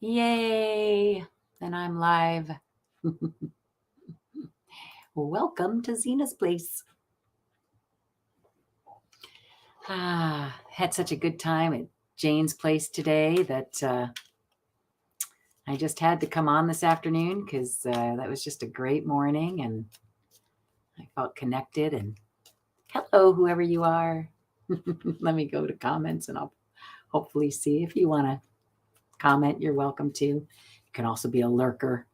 Yay! And I'm live. Welcome to Zina's place. Had such a good time at Jane's place today that I just had to come on this afternoon because that was just a great morning and I felt connected. And hello, whoever you are. Let me go to comments and I'll hopefully see if you want to comment. You're welcome to. You can also be a lurker.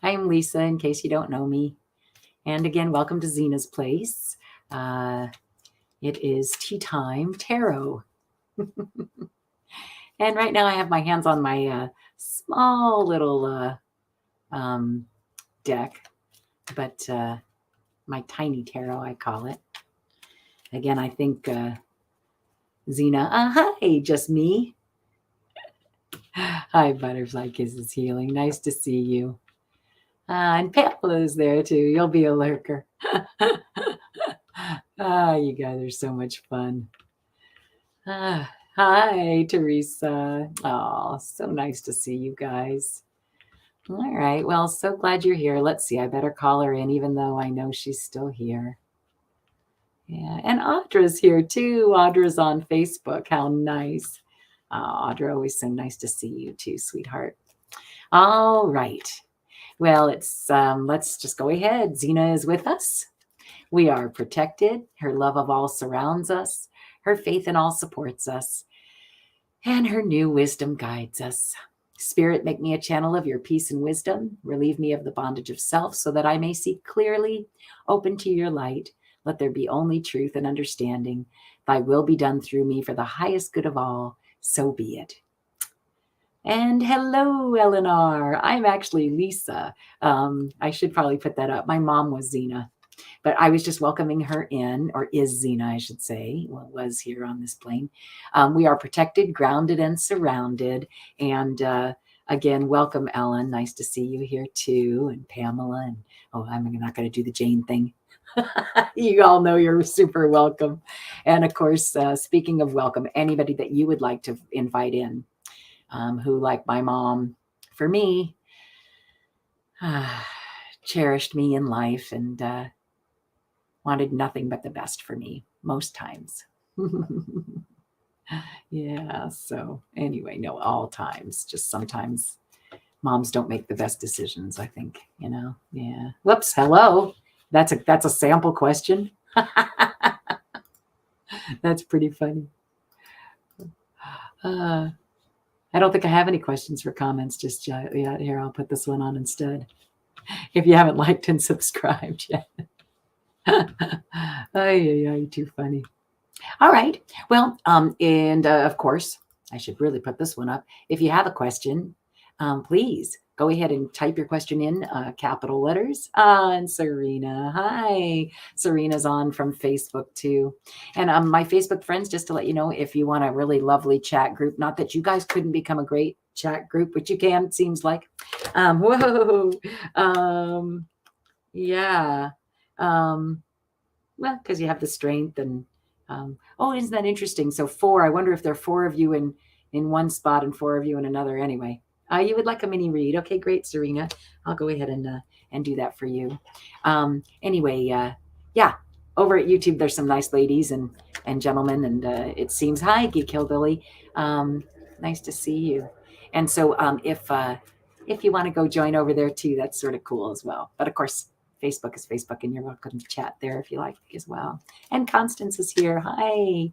I'm Lisa, in case you don't know me. And again, welcome to Zina's place. It is Tea Time Tarot. And right now I have my hands on my small little deck, but my tiny tarot, I call it. Again, I think Zina, hi, just me. Hi, Butterfly Kisses Healing. Nice to see you. And Pamela is there too. You'll be a lurker. You guys are so much fun. Hi, Teresa. Oh, so nice to see you guys. All right. Well, so glad you're here. Let's see. I better call her in, even though I know she's still here. Yeah. And Audra's here too. Audra's on Facebook. How nice. Audra, always so nice to see you too, sweetheart. All right. Well, let's just go ahead. Zina is with us. We are protected. Her love of all surrounds us. Her faith in all supports us. And her new wisdom guides us. Spirit, make me a channel of your peace and wisdom. Relieve me of the bondage of self so that I may see clearly. Open to your light. Let there be only truth and understanding. Thy will be done through me for the highest good of all. So be it. And hello, Eleanor. I'm actually Lisa. I should probably put that up. My mom was Zina, but I was just welcoming her in, or is Zina, I should say, well, was here on this plane. We are protected, grounded, and surrounded. And again, welcome, Ellen. Nice to see you here too. And Pamela. And I'm not going to do the Jane thing. You all know you're super welcome. And of course, speaking of welcome, anybody that you would like to invite in, who, like my mom, for me, cherished me in life and wanted nothing but the best for me most times. Yeah, so anyway, no, all times, just sometimes moms don't make the best decisions, I think, Yeah. Whoops, hello. That's a sample question. That's pretty funny. I don't think I have any questions for comments just yet. Yeah, here, I'll put this one on instead. If you haven't liked and subscribed yet. You're too funny. All right. Well, and of course, I should really put this one up. If you have a question, please go ahead and type your question in capital letters. And Serena, hi. Serena's on from Facebook too. And my Facebook friends, just to let you know, if you want a really lovely chat group, not that you guys couldn't become a great chat group, which you can, it seems like. Whoa. Yeah. Well, because you have the strength and isn't that interesting? So 4, I wonder if there are 4 of you in one spot and 4 of you in another. Anyway, you would like a mini read. Okay, great, Serena. I'll go ahead and do that for you. Anyway, yeah, over at YouTube, there's some nice ladies and gentlemen, and it seems, hi, Geek Hillbilly. Nice to see you. And so if you want to go join over there too, that's sort of cool as well. But of course, Facebook is Facebook, and you're welcome to chat there if you like as well. And Constance is here. Hi.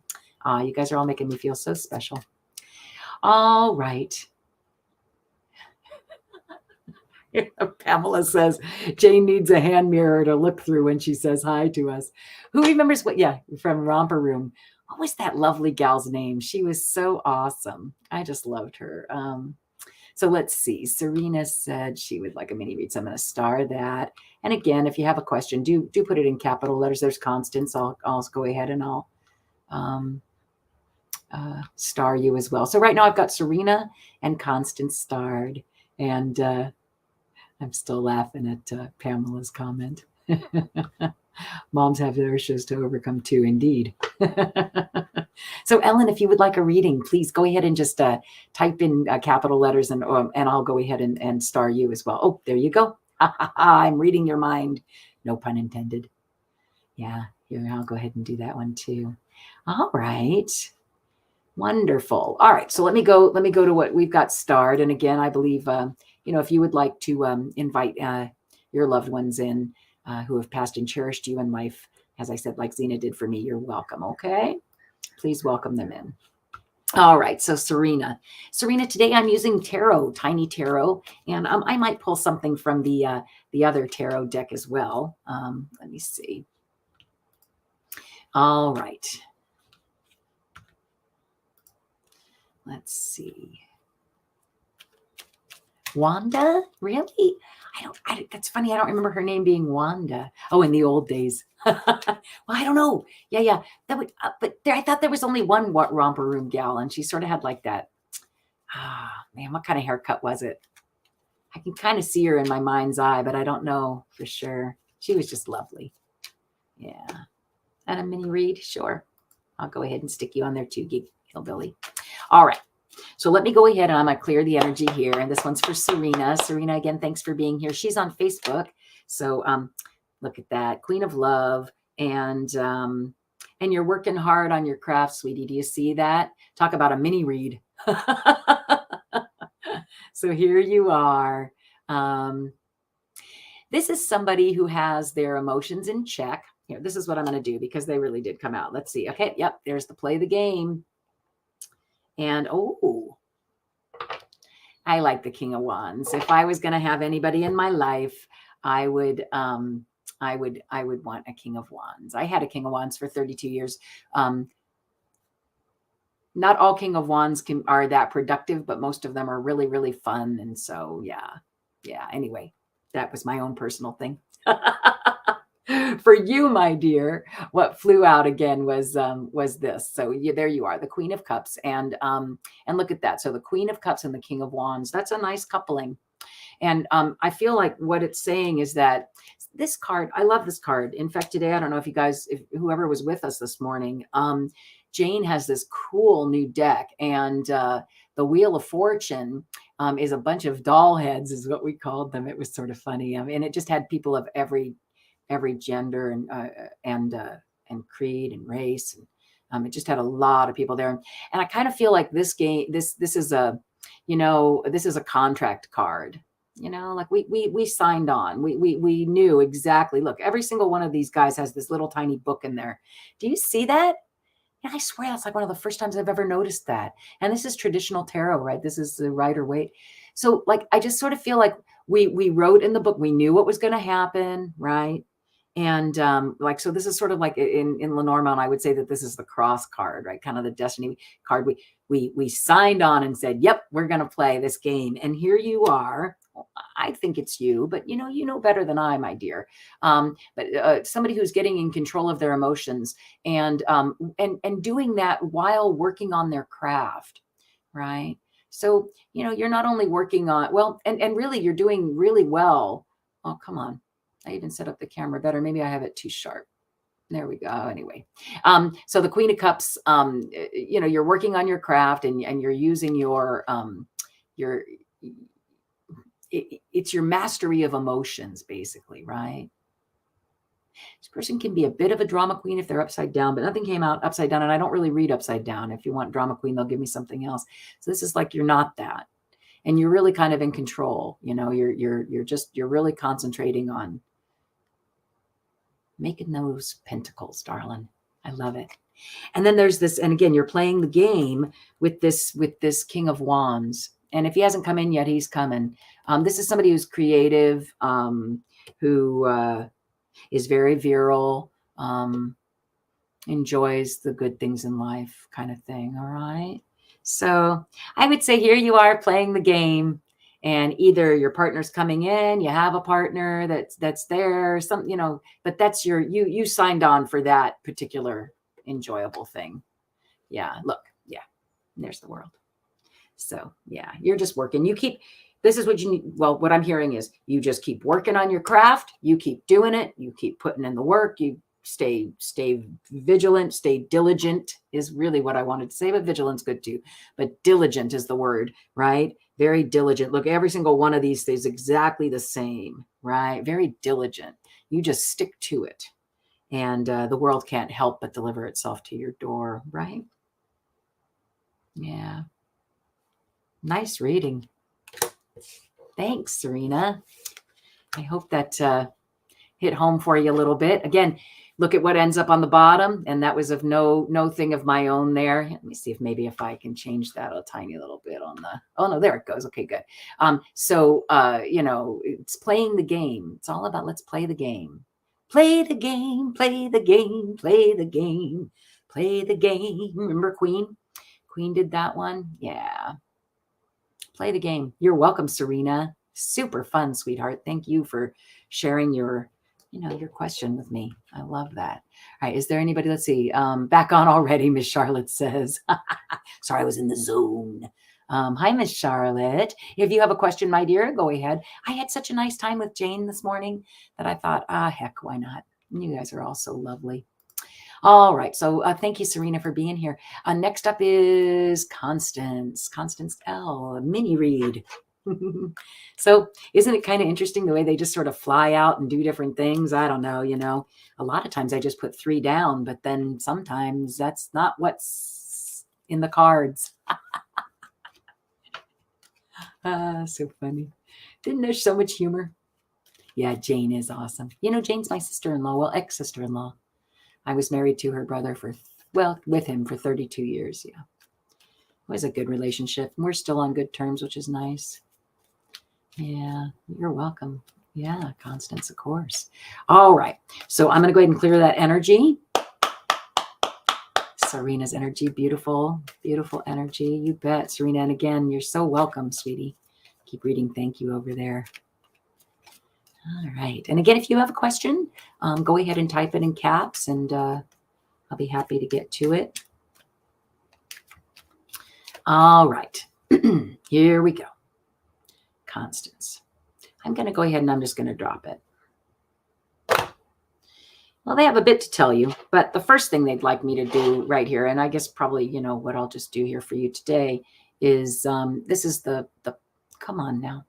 You guys are all making me feel so special. All right. Pamela says Jane needs a hand mirror to look through when she says hi to us. Who remembers what? Yeah, from Romper Room. What was that lovely gal's name? She was so awesome. I just loved her. So let's see. Serena said she would like a mini read. So I'm going to star that. And again, if you have a question, do put it in capital letters. There's Constance. I'll go ahead and I'll star you as well. So right now I've got Serena and Constance starred. And I'm still laughing at Pamela's comment. Moms have their issues to overcome too, indeed. So Ellen, if you would like a reading, please go ahead and just type in capital letters and I'll go ahead and star you as well. Oh, there you go. I'm reading your mind. No pun intended. Yeah, here, I'll go ahead and do that one too. All right. Wonderful. All right. So let me go to what we've got starred. And again, I believe, if you would like to invite your loved ones in who have passed and cherished you in life, as I said, like Zina did for me, you're welcome. Okay. Please welcome them in. All right. So Serena, today I'm using tarot, tiny tarot, and I might pull something from the other tarot deck as well. Let me see. All right. Let's see. Wanda? Really? That's funny. I don't remember her name being Wanda. Oh, in the old days. Well, I don't know. Yeah. That would, I thought there was only one romper room gal, and she sort of had like that. Man, what kind of haircut was it? I can kind of see her in my mind's eye, but I don't know for sure. She was just lovely. Yeah. And a mini read? Sure. I'll go ahead and stick you on there too, Geek Hillbilly. All right. So let me go ahead and I'm going to clear the energy here. And this one's for Serena. Serena, again, thanks for being here. She's on Facebook. So look at that. Queen of Love. And you're working hard on your craft, sweetie. Do you see that? Talk about a mini read. So here you are. This is somebody who has their emotions in check. Here, this is what I'm going to do because they really did come out. Let's see. Okay. Yep. There's the play the game. And, oh, I like the King of Wands. If I was going to have anybody in my life, I would want a King of Wands. I had a King of Wands for 32 years. Not all King of Wands are that productive, but most of them are really, really fun. And so, yeah. Anyway, that was my own personal thing. For you, my dear, what flew out again was this. So there you are, the Queen of Cups, and look at that. So the Queen of Cups and the King of Wands. That's a nice coupling, and I feel like what it's saying is that this card. I love this card. In fact, today I don't know if you guys, if whoever was with us this morning, Jane has this cool new deck, and the Wheel of Fortune is a bunch of doll heads, is what we called them. It was sort of funny, and it just had people of every gender and creed and race, and it just had a lot of people there. And I kind of feel like this game, this is a, this is a contract card. Like we signed on. We knew exactly. Look, every single one of these guys has this little tiny book in there. Do you see that? Yeah, I swear that's like one of the first times I've ever noticed that. And this is traditional tarot, right? This is the Rider-Waite. So like, I just sort of feel like we wrote in the book, we knew what was going to happen, right? And so this is sort of like in Lenormand, I would say that this is the cross card, right? Kind of the destiny card. We signed on and said, yep, we're going to play this game. And here you are. I think it's you, but you know better than I, my dear. But somebody who's getting in control of their emotions and doing that while working on their craft, right? So, you're not only working on, well, and really you're doing really well. Oh, come on. I even set up the camera better. Maybe I have it too sharp. There we go. Anyway, so the Queen of Cups, you're working on your craft and you're using it's your mastery of emotions, basically, right? This person can be a bit of a drama queen if they're upside down, but nothing came out upside down. And I don't really read upside down. If you want drama queen, they'll give me something else. So this is like, you're not that. And you're really kind of in control. You're really concentrating on making those pentacles, darling. I love it. And then there's this, and again, you're playing the game with this King of Wands. And if he hasn't come in yet, he's coming. This is somebody who's creative, who is very virile, enjoys the good things in life, kind of thing. All right. So I would say here you are playing the game, and either your partner's coming in, you have a partner that's there, but that's you signed on for that particular enjoyable thing. Yeah. Look. Yeah. There's the world. So yeah, you're just working. This is what you need. Well, what I'm hearing is you just keep working on your craft. You keep doing it. You keep putting in the work. stay vigilant, stay diligent is really what I wanted to say, but vigilance good too. But diligent is the word, right? Very diligent. Look, every single one of these is exactly the same, right? Very diligent. You just stick to it. And the world can't help but deliver itself to your door, right? Yeah. Nice reading. Thanks, Serena. I hope that hit home for you a little bit. Again, look at what ends up on the bottom. And that was of no thing of my own there. Let me see if maybe if I can change that a tiny little bit on the, oh no, there it goes. Okay, good. You know, it's playing the game. It's all about let's play the game. Play the game, play the game, play the game, play the game. Remember Queen? Queen did that one. Yeah. Play the game. You're welcome, Serena. Super fun, sweetheart. Thank you for sharing your, you know, your question with me. I love that. All right. Is there anybody? Let's see. Back on already, Miss Charlotte says. Sorry, I was in the zone. Hi, Miss Charlotte. If you have a question, my dear, go ahead. I had such a nice time with Jane this morning that I thought, heck, why not? You guys are all so lovely. All right. So thank you, Serena, for being here. Next up is Constance. Constance L. Mini read. So isn't it kind of interesting the way they just sort of fly out and do different things? I don't know. You know, a lot of times I just put 3 down, but then sometimes that's not what's in the cards. So funny. Didn't there's so much humor? Yeah, Jane is awesome. You know, Jane's my sister-in-law. Well, ex-sister-in-law. I was married to her brother for, well, with him for 32 years. Yeah. It was a good relationship. We're still on good terms, which is nice. Yeah, you're welcome. Yeah, Constance, of course. All right. So I'm going to go ahead and clear that energy. Serena's energy. Beautiful, beautiful energy. You bet, Serena. And again, you're so welcome, sweetie. Keep reading. Thank you over there. All right. And again, if you have a question, go ahead and type it in caps and I'll be happy to get to it. All right. Here we go. Constance. I'm going to go ahead and I'm just going to drop it. Well, they have a bit to tell you, but the first thing they'd like me to do right here, and I guess probably, you know, what I'll just do here for you today is this is the come on now.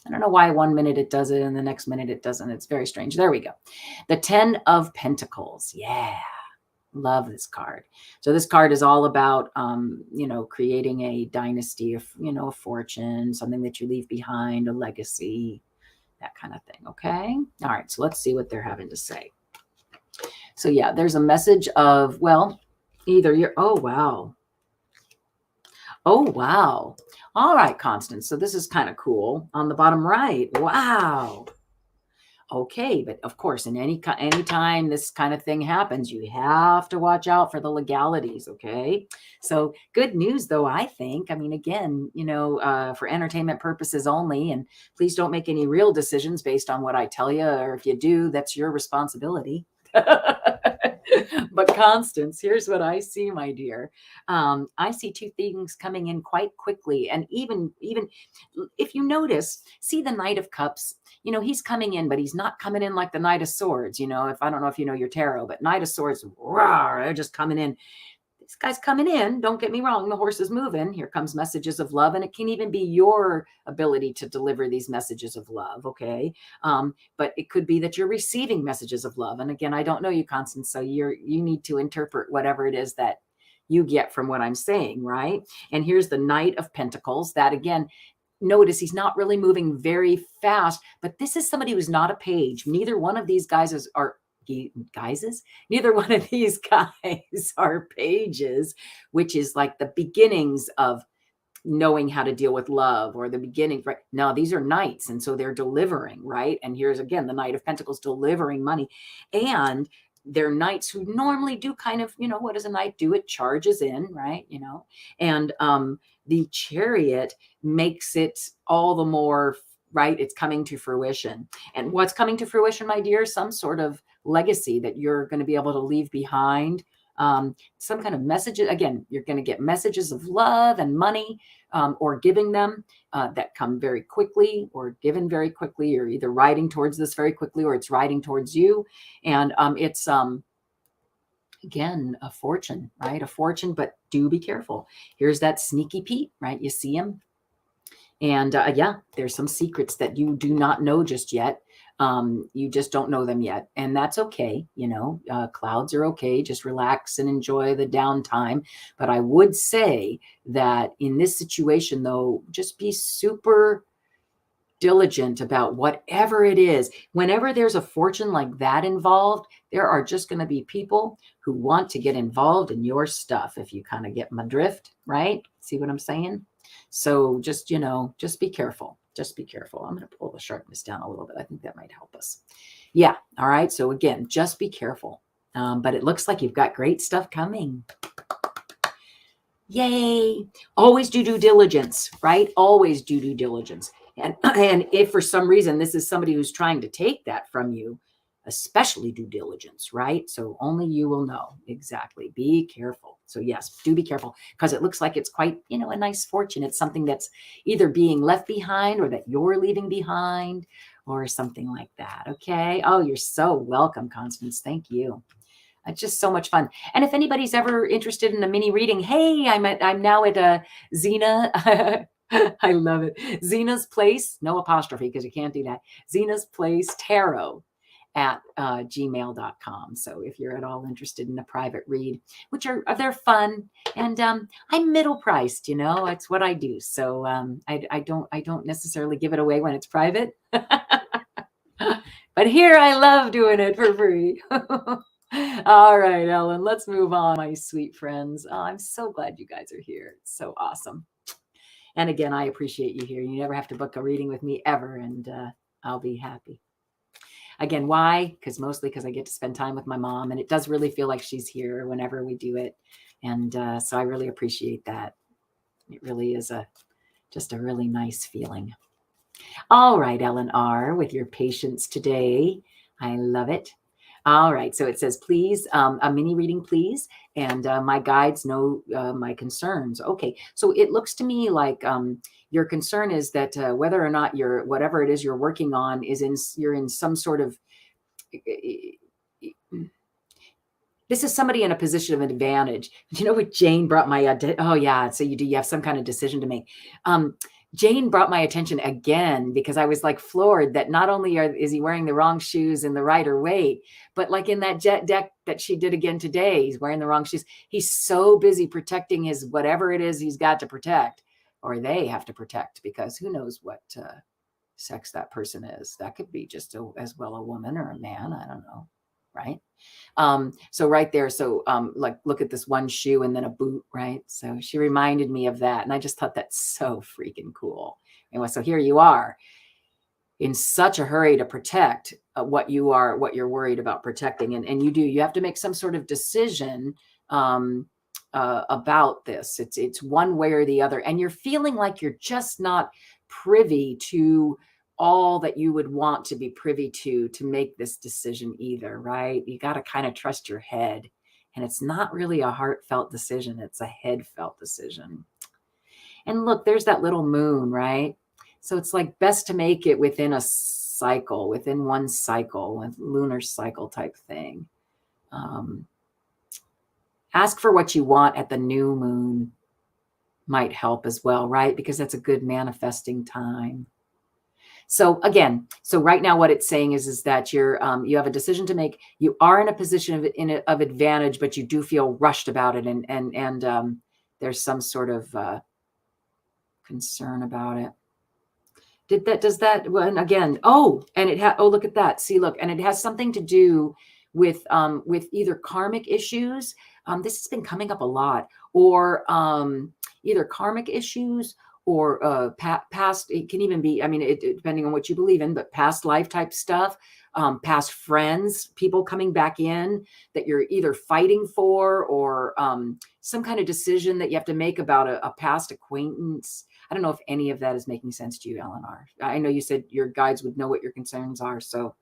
I don't know why 1 minute it does it and the next minute it doesn't. It's very strange. There we go. The 10 of Pentacles. Yeah. Love this card. So this card is all about, you know, creating a dynasty of, you know, a fortune, something that you leave behind, a legacy, that kind of thing. Okay. All right. So let's see what they're having to say. So yeah, there's a message of, well, either you're, oh, wow. Oh, wow. All right, Constance. So this is kind of cool. On the bottom right. Wow. Okay, but of course, in any time this kind of thing happens, you have to watch out for the legalities, okay? So good news, though, I think. I mean, again, you know, for entertainment purposes only, and please don't make any real decisions based on what I tell you, or if you do, that's your responsibility. But Constance, here's what I see, my dear. I see 2 things coming in quite quickly. And even if you notice, see the Knight of Cups, you know, he's coming in, but he's not coming in like the Knight of Swords. You know, if I don't know if you know your tarot, but Knight of Swords, rawr, they're just coming in. This guy's coming in. Don't get me wrong. The horse is moving. Here comes messages of love. And it can even be your ability to deliver these messages of love. Okay. But it could be that you're receiving messages of love. And again, I don't know you, Constance. So you need to interpret whatever it is that you get from what I'm saying. Right. And here's the Knight of Pentacles. That again, notice he's not really moving very fast, but this is somebody who's not a page. Neither one of these guys are neither one of these guys are pages, which is like the beginnings of knowing how to deal with love, or the beginning, right? No, these are knights, and so they're delivering, right? And here's again the Knight of Pentacles delivering money, and they're knights who normally do kind of, you know, what does a knight do? It charges in, right? You know, and the Chariot makes it all the more, right? It's coming to fruition. And what's coming to fruition, my dear? Some sort of legacy that you're going to be able to leave behind. some kind of messages. Again, you're going to get messages of love and money, or giving them, that come very quickly or given very quickly. You're either riding towards this very quickly or it's riding towards you. And it's again, a fortune, right? A fortune, but do be careful. Here's that sneaky Pete, right? You see him. And yeah, there's some secrets that you do not know just yet. You just don't know them yet. And that's okay. You know, clouds are okay. Just relax and enjoy the downtime. But I would say that in this situation, though, just be super diligent about whatever it is. Whenever there's a fortune like that involved, there are just going to be people who want to get involved in your stuff, if you kind of get my drift, right? See what I'm saying? So just, you know, just be careful. Just be careful. I'm going to pull the sharpness down a little bit. I think that might help us. Yeah. All right. So again, just be careful. But it looks like you've got great stuff coming. Yay. Always do due diligence, right? Always do due diligence. And if for some reason this is somebody who's trying to take that from you, especially due diligence, right? So only you will know. Exactly. Be careful. So yes, do be careful, because it looks like it's quite, you know, a nice fortune. It's something that's either being left behind or that you're leaving behind or something like that. Okay. Oh, you're so welcome, Constance. Thank you. It's just so much fun. And if anybody's ever interested in a mini reading, hey, I'm now at Zina. I love it. Zina's Place, no apostrophe because you can't do that. Zina's Place Tarot at gmail.com. So if you're at all interested in a private read, which they're fun, and I'm middle priced, you know, it's what I do. So I don't necessarily give it away when it's private, but here I love doing it for free. All right, Ellen, let's move on, my sweet friends. Oh, I'm so glad you guys are here. It's so awesome. And again, I appreciate you here. You never have to book a reading with me ever, and I'll be happy. Again, why? Mostly because I get to spend time with my mom, and it does really feel like she's here whenever we do it. And so I really appreciate that. It really is just a really nice feeling. All right, Ellen R., with your patience today. I love it. All right. So it says, please, a mini reading, please. And my guides know my concerns. Okay. So it looks to me like your concern is that whether or not whatever it is you're working on you're in some sort of, this is somebody in a position of advantage. You know what Jane brought my, oh yeah. So you have some kind of decision to make. Jane brought my attention again, because I was like floored that not only is he wearing the wrong shoes in the rider weight, but like in that jet deck that she did again today, he's wearing the wrong shoes. He's so busy protecting his whatever it is he's got to protect, or they have to protect, because who knows what sex that person is. That could be just as well a woman or a man. I don't know. Right. So right there. So like, look at this one shoe and then a boot, right? So she reminded me of that. And I just thought that's so freaking cool. Anyway, so here you are in such a hurry to protect what you're worried about protecting. And you have to make some sort of decision about this. It's one way or the other. And you're feeling like you're just not privy to all that you would want to be privy to make this decision either, right? You got to kind of trust your head. And it's not really a heartfelt decision. It's a head-felt decision. And look, there's that little moon, right? So it's like best to make it within a cycle, within one cycle, with lunar cycle type thing. Ask for what you want at the new moon might help as well, right? Because that's a good manifesting time. So again, so right now what it's saying is that you have a decision to make. You are in a position of advantage, but you do feel rushed about it, and there's some sort of concern about it. Does that, well, and again, look at that. See, look, and it has something to do with either karmic issues. This has been coming up a lot, or either karmic issues or past. It can even be, I mean, depending on what you believe in, but past life type stuff, past friends, people coming back in that you're either fighting for, or some kind of decision that you have to make about a past acquaintance. I don't know if any of that is making sense to you, Eleanor. I know you said your guides would know what your concerns are, so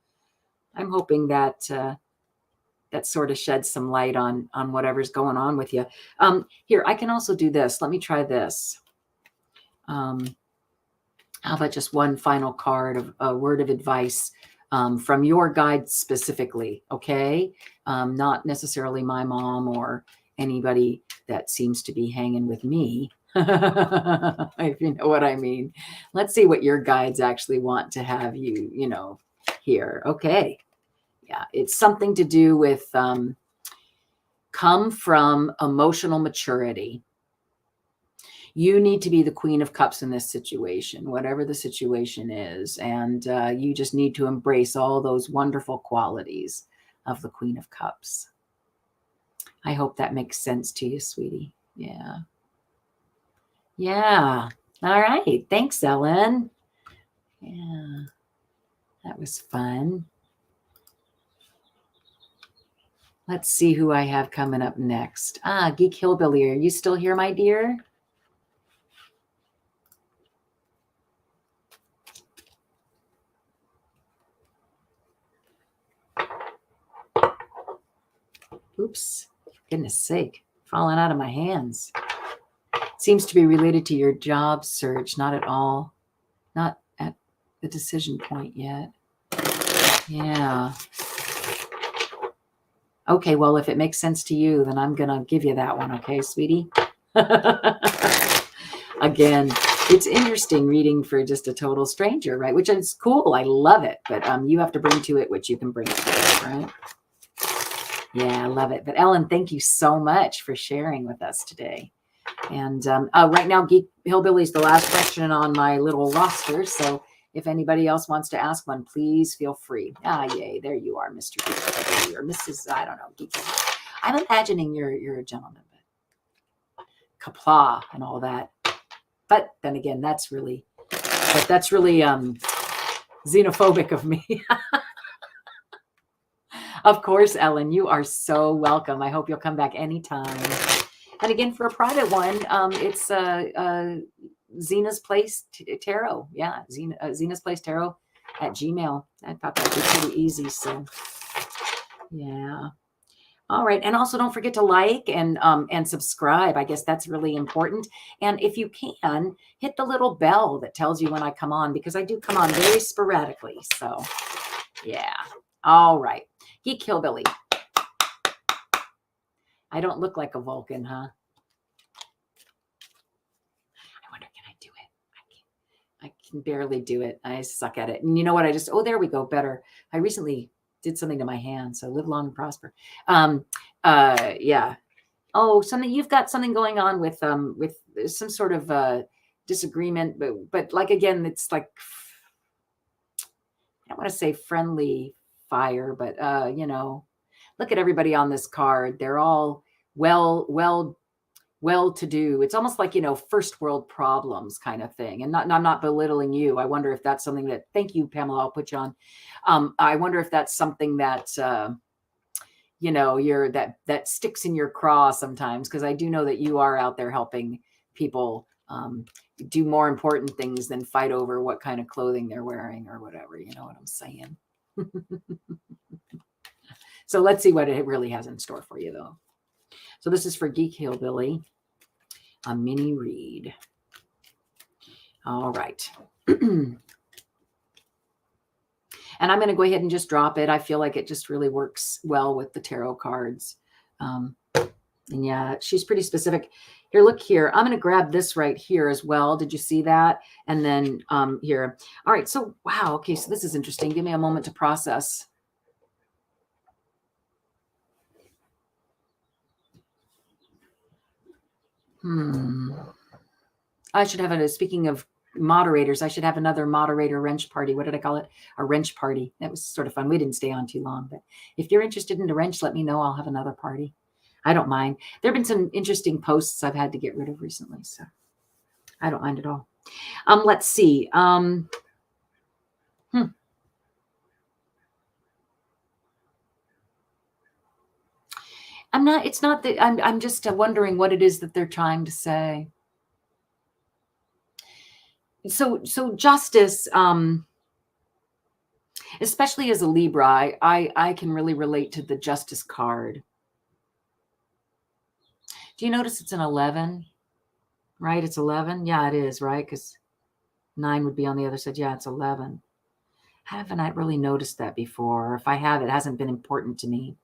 I'm hoping that that sort of sheds some light on whatever's going on with you. Here, I can also do this. Let me try this. How about just one final card of a word of advice from your guide specifically, okay? Not necessarily my mom or anybody that seems to be hanging with me, if you know what I mean. Let's see what your guides actually want to have you, you know, here. Okay. Yeah, it's something to do with come from emotional maturity. You need to be the Queen of Cups in this situation, whatever the situation is. And you just need to embrace all those wonderful qualities of the Queen of Cups. I hope that makes sense to you, sweetie. Yeah. Yeah. All right. Thanks, Ellen. Yeah. That was fun. Let's see who I have coming up next. Geek Hillbilly. Are you still here, my dear? Oops, goodness sake, falling out of my hands. Seems to be related to your job search. Not at all. Not at the decision point yet. Yeah. Okay, well, if it makes sense to you, then I'm going to give you that one. Okay, sweetie? Again, it's interesting reading for just a total stranger, right? Which is cool. I love it. But you have to bring to it what you can bring to it, right? Yeah, I love it. But Ellen, thank you so much for sharing with us today. And right now, Geek Hillbilly is the last question on my little roster. So if anybody else wants to ask one, please feel free. Yay, there you are, Mr. Geek Hillbilly, or Mrs. I don't know, Geek Hillbilly. I'm imagining you're a gentleman, but kapla and all that. But then again, that's really xenophobic of me. Of course, Ellen, you are so welcome. I hope you'll come back anytime. And again, for a private one, it's Zina's Place Tarot. Yeah, Zina's Place Tarot at Gmail. I thought that would be pretty easy. So, yeah. All right. And also don't forget to like and subscribe. I guess that's really important. And if you can, hit the little bell that tells you when I come on, because I do come on very sporadically. So, yeah. All right. Geek Hillbilly. I don't look like a Vulcan, huh? I wonder, can I do it? I can barely do it. I suck at it. And you know what? Oh, there we go. Better. I recently did something to my hand. So live long and prosper. Yeah. Oh, you've got something going on with some sort of disagreement, but like, again, it's like, I don't want to say friendly fire, but you know, look at everybody on this card. They're all well-to-do. It's almost like, you know, first world problems kind of thing. And I'm not belittling you. I wonder if that's something that, thank you, Pamela, I'll put you on. I wonder if that's something that, you know, that sticks in your craw sometimes, because I do know that you are out there helping people do more important things than fight over what kind of clothing they're wearing or whatever. You know what I'm saying? So let's see what it really has in store for you, though. So this is for Geek Hillbilly, a mini read. All right. And I'm going to go ahead and just drop it. I feel like it just really works well with the tarot cards. And yeah, she's pretty specific. Here, look here. I'm going to grab this right here as well. Did you see that? And then here. All right. So, wow. Okay. So this is interesting. Give me a moment to process. I should have speaking of moderators, I should have another moderator wrench party. What did I call it? A wrench party. That was sort of fun. We didn't stay on too long, but if you're interested in the wrench, let me know. I'll have another party. I don't mind. There have been some interesting posts I've had to get rid of recently, so I don't mind at all. Let's see. It's not that I'm just wondering what it is that they're trying to say. So justice, especially as a Libra, I can really relate to the Justice card. Do you notice it's an 11? Right? It's 11. Yeah, it is, right? Because 9 would be on the other side. Yeah, it's 11. Haven't I really noticed that before? If I have, it hasn't been important to me.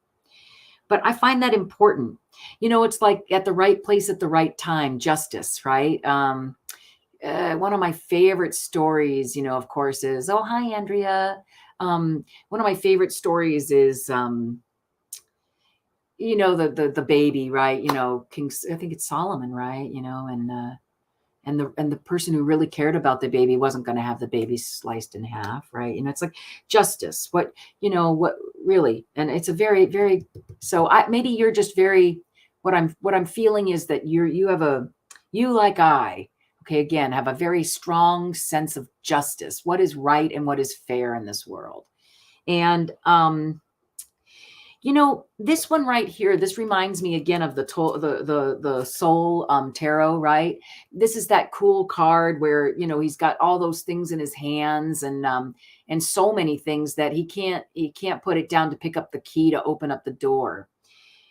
But I find that important. You know, it's like at the right place at the right time, justice, right? One of my favorite stories, you know, of course, is, oh, hi, Andrea. One of my favorite stories is, you know, the baby, right? You know, I think it's Solomon, right? You know, and the person who really cared about the baby wasn't going to have the baby sliced in half, right? You know, it's like justice. What, you know, what really, and it's a very, very. So maybe you're just very. What I'm feeling is that you like I, okay, again, have a very strong sense of justice. What is right and what is fair in this world, and you know, this one right here, this reminds me again of the Soul Tarot, right? This is that cool card where, you know, he's got all those things in his hands and so many things that he can't put it down to pick up the key to open up the door.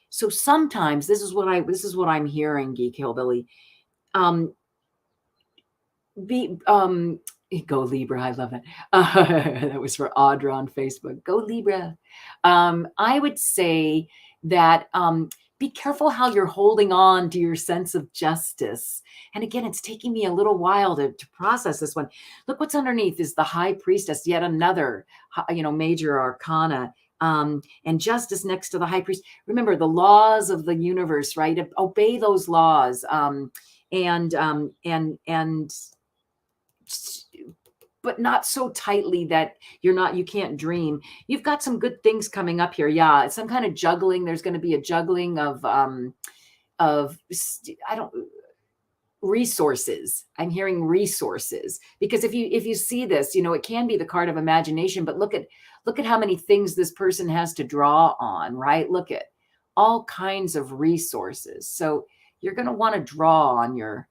So sometimes this is what I'm hearing, Geek Hillbilly. Be Go Libra. I love that. That was for Audra on Facebook. Go Libra. I would say that be careful how you're holding on to your sense of justice. And again, it's taking me a little while to process this one. Look what's underneath is the High Priestess, yet another, you know, major arcana. And justice next to the High Priest. Remember the laws of the universe, right? Obey those laws. And but not so tightly that you can't dream. You've got some good things coming up here. Yeah, some kind of juggling. There's going to be a juggling of resources. I'm hearing resources, because if you see this, you know, it can be the card of imagination, but look at how many things this person has to draw on, right? Look at all kinds of resources. So you're going to want to draw on your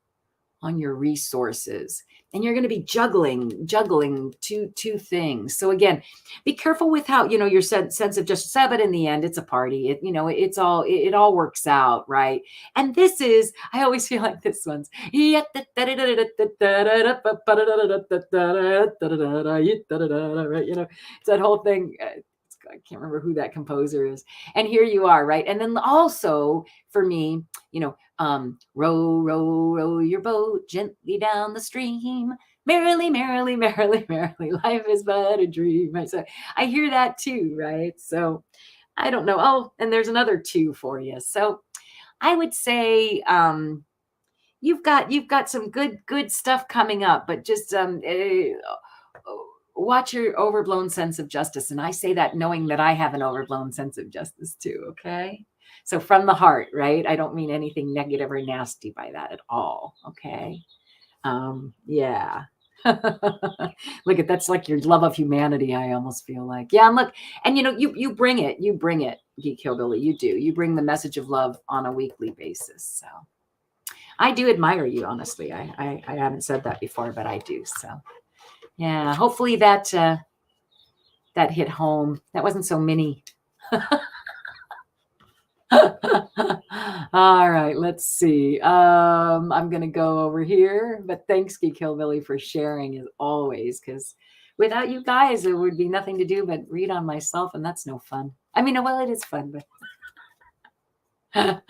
resources, and you're going to be juggling two things. So again, be careful with how, you know, your sense of justice, but in the end, it's a party. It all works out, right? And this is, I always feel like this one's right, you know, it's that whole thing. I can't remember who that composer is. And here you are, right? And then also for me, you know, row, row, row your boat gently down the stream. Merrily, merrily, merrily, merrily, life is but a dream. Right? So I hear that too, right? So I don't know. Oh, and there's another 2 for you. So I would say you've got some good stuff coming up, but just watch your overblown sense of justice. And I say that knowing that I have an overblown sense of justice too. Okay. So from the heart, right? I don't mean anything negative or nasty by that at all. Okay. Yeah. Look at that's like your love of humanity. I almost feel like, yeah. And look, and you know, you bring it, Geek Hillbilly. You do. You bring the message of love on a weekly basis. So I do admire you, honestly. I haven't said that before, but I do. So yeah, hopefully that that hit home. That wasn't so mini. All right, let's see. I'm gonna go over here, but thanks, Geek Hillbilly, for sharing as always, because without you guys, there would be nothing to do but read on myself, and that's no fun. I mean, well, it is fun, but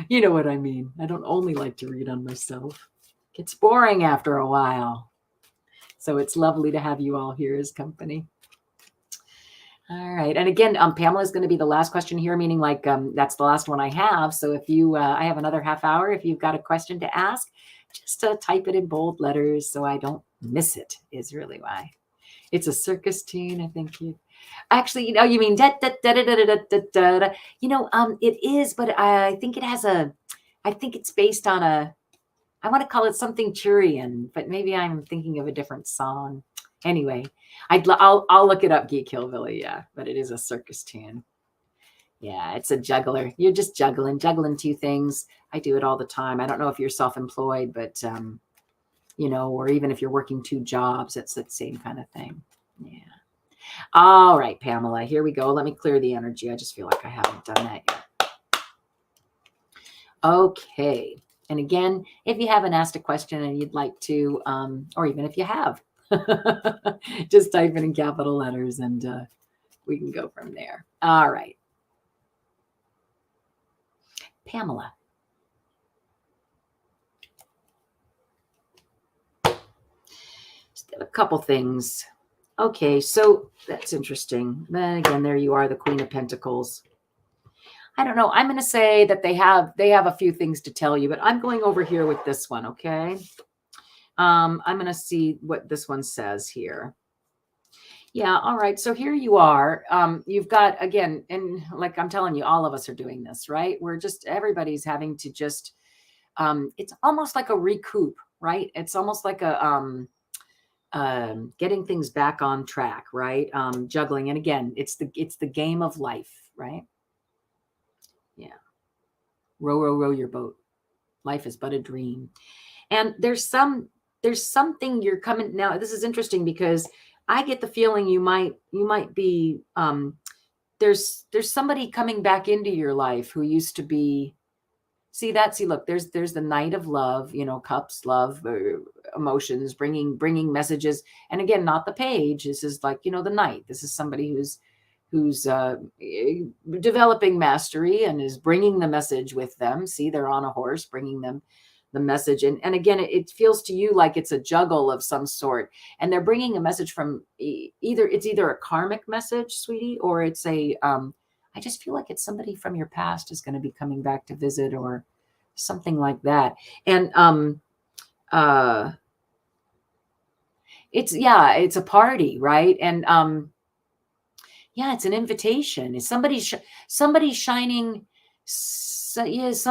you know what I mean. I don't only like to read on myself. It gets boring after a while. So it's lovely to have you all here as company. All right. And again, Pamela is going to be the last question here, meaning like that's the last one I have. So if you, I have another half hour. If you've got a question to ask, just type it in bold letters so I don't miss it is really why. It's a circus tune. I think you actually, you know, you mean da da da da da da da da da. You know, it is, but I think it has I think it's based on I want to call it something Turian, but maybe I'm thinking of a different song. Anyway, I'll look it up, Geek Hillbilly. Yeah, but it is a circus tune. Yeah, it's a juggler. You're just juggling 2 things. I do it all the time. I don't know if you're self-employed, but you know, or even if you're working 2 jobs, it's the same kind of thing. Yeah. All right, Pamela, here we go. Let me clear the energy. I just feel like I haven't done that yet. Okay. And again, if you haven't asked a question and you'd like to, or even if you have, just type it in capital letters and we can go from there. All right. Pamela. Just a couple things. Okay, so that's interesting. Then again, there you are, the Queen of Pentacles. I don't know. I'm going to say that they have a few things to tell you, but I'm going over here with this one, okay? I'm going to see what this one says here. Yeah, all right. So here you are. You've got, again, and like I'm telling you, all of us are doing this, right? Everybody's having to just, it's almost like a recoup, right? It's almost like a, getting things back on track, right? Juggling. And again, it's the game of life, right? Yeah. Row, row, row your boat. Life is but a dream. And there's something you're coming now. This is interesting because I get the feeling you might be, there's somebody coming back into your life who used to be, see, look, there's the Knight of Love, cups, love, emotions, bringing messages. And again, not the page. This is like, the Knight. This is somebody who's developing mastery and is bringing the message with them. See, they're on a horse, bringing them the message. And again, it feels to you like it's a juggle of some sort. And they're bringing a message from either a karmic message, sweetie, or it's I just feel like it's somebody from your past is going to be coming back to visit or something like that. And it's a party, right? And yeah, it's an invitation. It's somebody shining. So, yeah, it's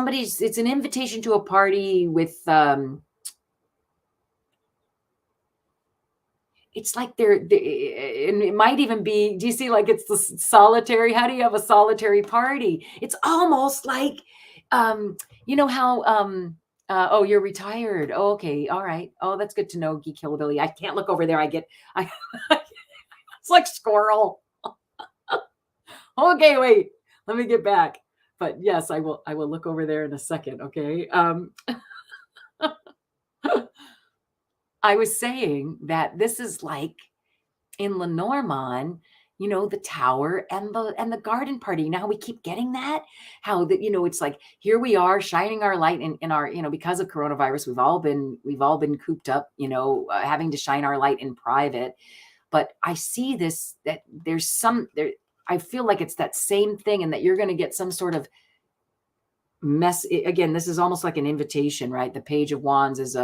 an invitation to a party with it's like and it might even be, do you see, like it's the solitary, how do you have a solitary party? It's almost like, how, oh, you're retired. Oh, okay. All right. Oh, that's good to know, Geek Hillbilly. I can't look over there. It's like squirrel. Okay, wait, let me get back. But yes, I will look over there in a second. Okay. I was saying that this is like in Lenormand, the tower and the garden party. You know how we keep getting that? How that, it's like, here we are shining our light in our, because of coronavirus, we've all been cooped up, having to shine our light in private. But I see this, that I feel like it's that same thing, and that you're going to get some sort of mess. Again, this is almost like an invitation, right? The Page of Wands is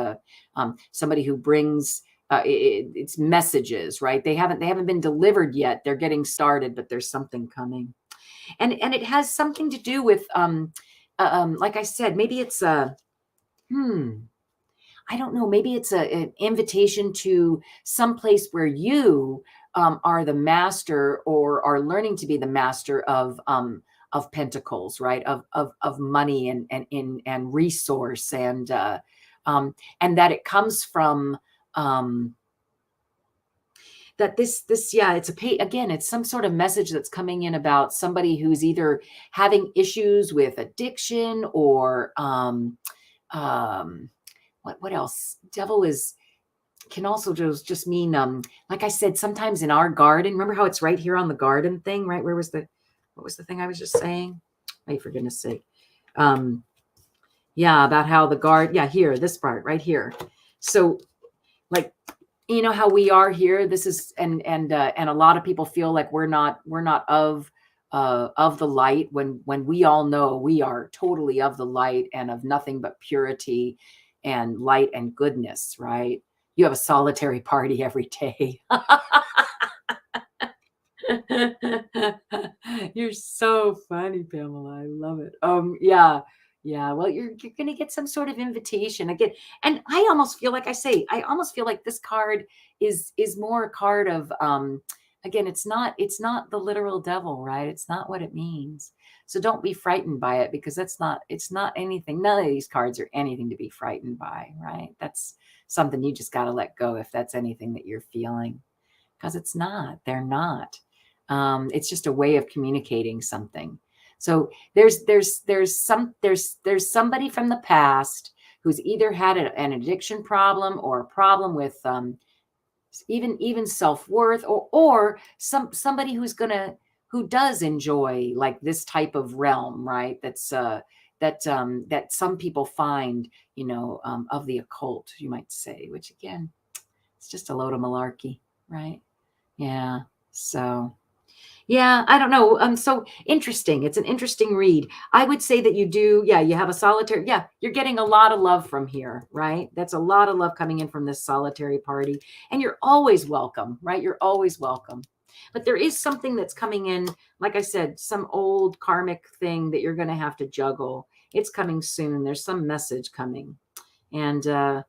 somebody who brings it's messages, right? They haven't been delivered yet. They're getting started, but there's something coming, and it has something to do with like I said, maybe it's I don't know, maybe it's an invitation to some place where you are the master, or are learning to be the master of pentacles, right? Of money and resource, and that it comes from that yeah, again, it's some sort of message that's coming in about somebody who's either having issues with addiction or what else? Devil can also just mean, like I said, sometimes in our garden, remember how it's right here on the garden thing, right? What was the thing I was just saying? Wait, for goodness sake. Yeah, about how the here, this part right here. So like, how we are here, this is, and a lot of people feel like we're not of the light, when we all know we are totally of the light and of nothing but purity and light and goodness, right? You have a solitary party every day. You're so funny, Pamela. I love it. Yeah. Well, you're going to get some sort of invitation again. And I almost feel like I almost feel like this card is more a card of, again, it's not the literal devil, right? It's not what it means. So don't be frightened by it, because it's not anything. None of these cards are anything to be frightened by, right? That's something you just got to let go if that's anything that you're feeling. because it's not. They're not. It's just a way of communicating something. So there's somebody from the past who's either had an addiction problem or a problem with even self-worth, or somebody who does enjoy like this type of realm, right? That some people find, of the occult, you might say, which again, it's just a load of malarkey, right? Yeah. So yeah, I don't know. So interesting. It's an interesting read. I would say that you do. Yeah, you have a solitary. Yeah, you're getting a lot of love from here, right? That's a lot of love coming in from this solitary party. And you're always welcome, right? You're always welcome. But there is something that's coming in, like I said, some old karmic thing that you're going to have to juggle. It's coming soon. There's some message coming. And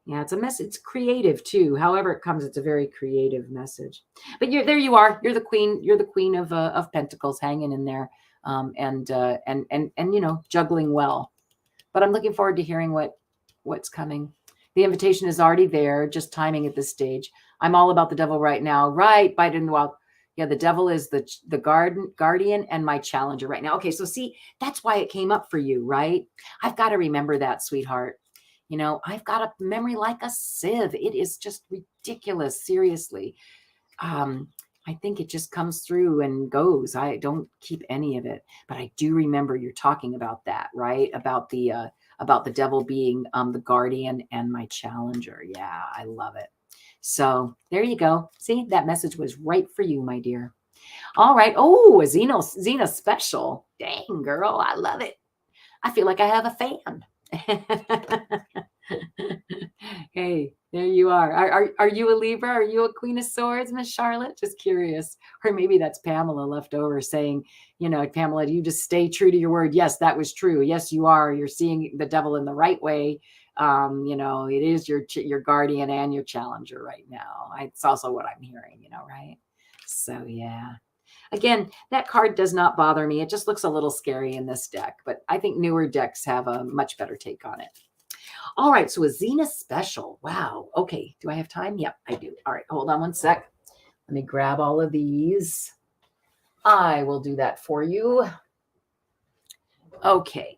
yeah, it's a message. It's creative too. However it comes, it's a very creative message. But there you are. You're the queen. You're the queen of Pentacles, hanging in there, and juggling well. But I'm looking forward to hearing what's coming. The invitation is already there, just timing at this stage. I'm all about the devil right now. Right, bite in the wild. Yeah, the devil is the guardian and my challenger right now. Okay, so see, that's why it came up for you, right? I've got to remember that, sweetheart. I've got a memory like a sieve. It is just ridiculous. Seriously. I think it just comes through and goes. I don't keep any of it, but I do remember you're talking about that, right? About the devil being the guardian and my challenger. Yeah, I love it. So there you go. See, that message was right for you, my dear. All right. Oh, a Zina special. Dang, girl, I love it. I feel like I have a fan. Hey, there you are. Are you a Libra? Are you a Queen of Swords, Miss Charlotte? Just curious. Or maybe that's Pamela left over saying, Pamela, do you just stay true to your word? Yes, that was true. Yes, you are. You're seeing the devil in the right way. It is your guardian and your challenger right now. It's also what I'm hearing, right? So yeah. Again, that card does not bother me. It just looks a little scary in this deck, but I think newer decks have a much better take on it. All right, so a Zina special. Wow. Okay, do I have time? Yep, I do. All right, hold on one sec. Let me grab all of these. I will do that for you. Okay.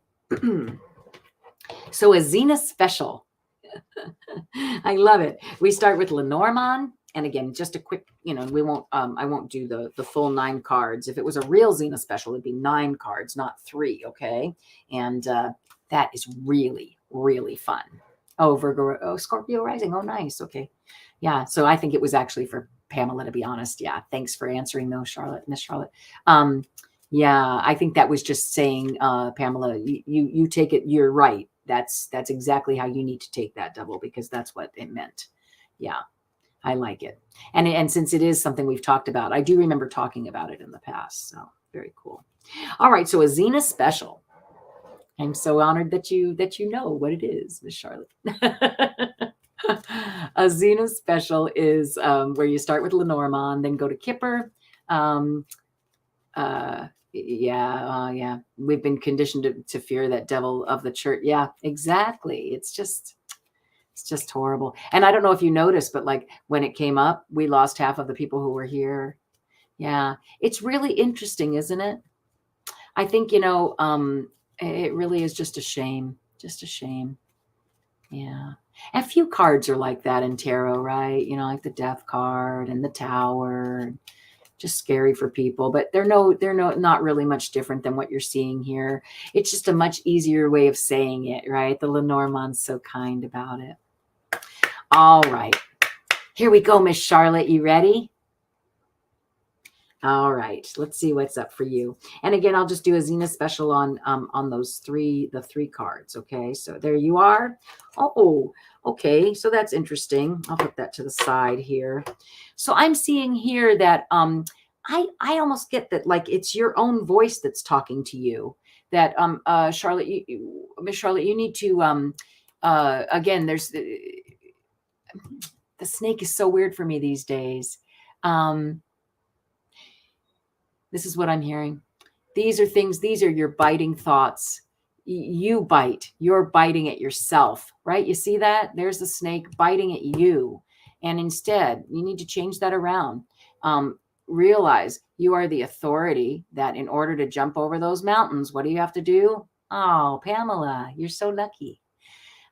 So a Zina special. I love it. We start with Lenormand. And again, just a quick, we won't, I won't do the full 9 cards. If it was a real Zina special, it'd be 9 cards, not 3. Okay. And that is really, really fun. Oh, Virgo, Scorpio rising. Oh, nice. Okay. Yeah. So I think it was actually for Pamela, to be honest. Yeah. Thanks for answering those, Miss Charlotte. Yeah, I think that was just saying, Pamela, you take it. You're right. That's exactly how you need to take that, devil, because that's what it meant. Yeah. I like it. And since it is something we've talked about, I do remember talking about it in the past. So very cool. All right. So a Zina special. I'm so honored that you know what it is, Miss Charlotte. A Zina special is where you start with Lenormand, then go to Kipper. Yeah. We've been conditioned to fear that devil of the church. Yeah, exactly. It's just horrible. And I don't know if you noticed, but like when it came up, we lost half of the people who were here. Yeah. It's really interesting, isn't it? I think, it really is just a shame. Just a shame. Yeah. A few cards are like that in tarot, right? Like the Death card and the Tower. Just scary for people, but they're not really much different than what you're seeing here. It's just a much easier way of saying it, right? The Lenormand's so kind about it. All right. Here we go, Miss Charlotte. You ready? All right. Let's see what's up for you. And again, I'll just do a Zina special on those the 3 cards. Okay. So there you are. Oh, okay. So that's interesting. I'll put that to the side here. So I'm seeing here that I almost get that like it's your own voice that's talking to you. That Charlotte, Miss Charlotte, you need to again, there's the snake is so weird for me these days. This is what I'm hearing. These are your biting thoughts. You bite. You're biting at yourself, right? You see that? There's the snake biting at you. And instead, you need to change that around. Realize you are the authority, that in order to jump over those mountains, what do you have to do? Oh, Pamela, you're so lucky.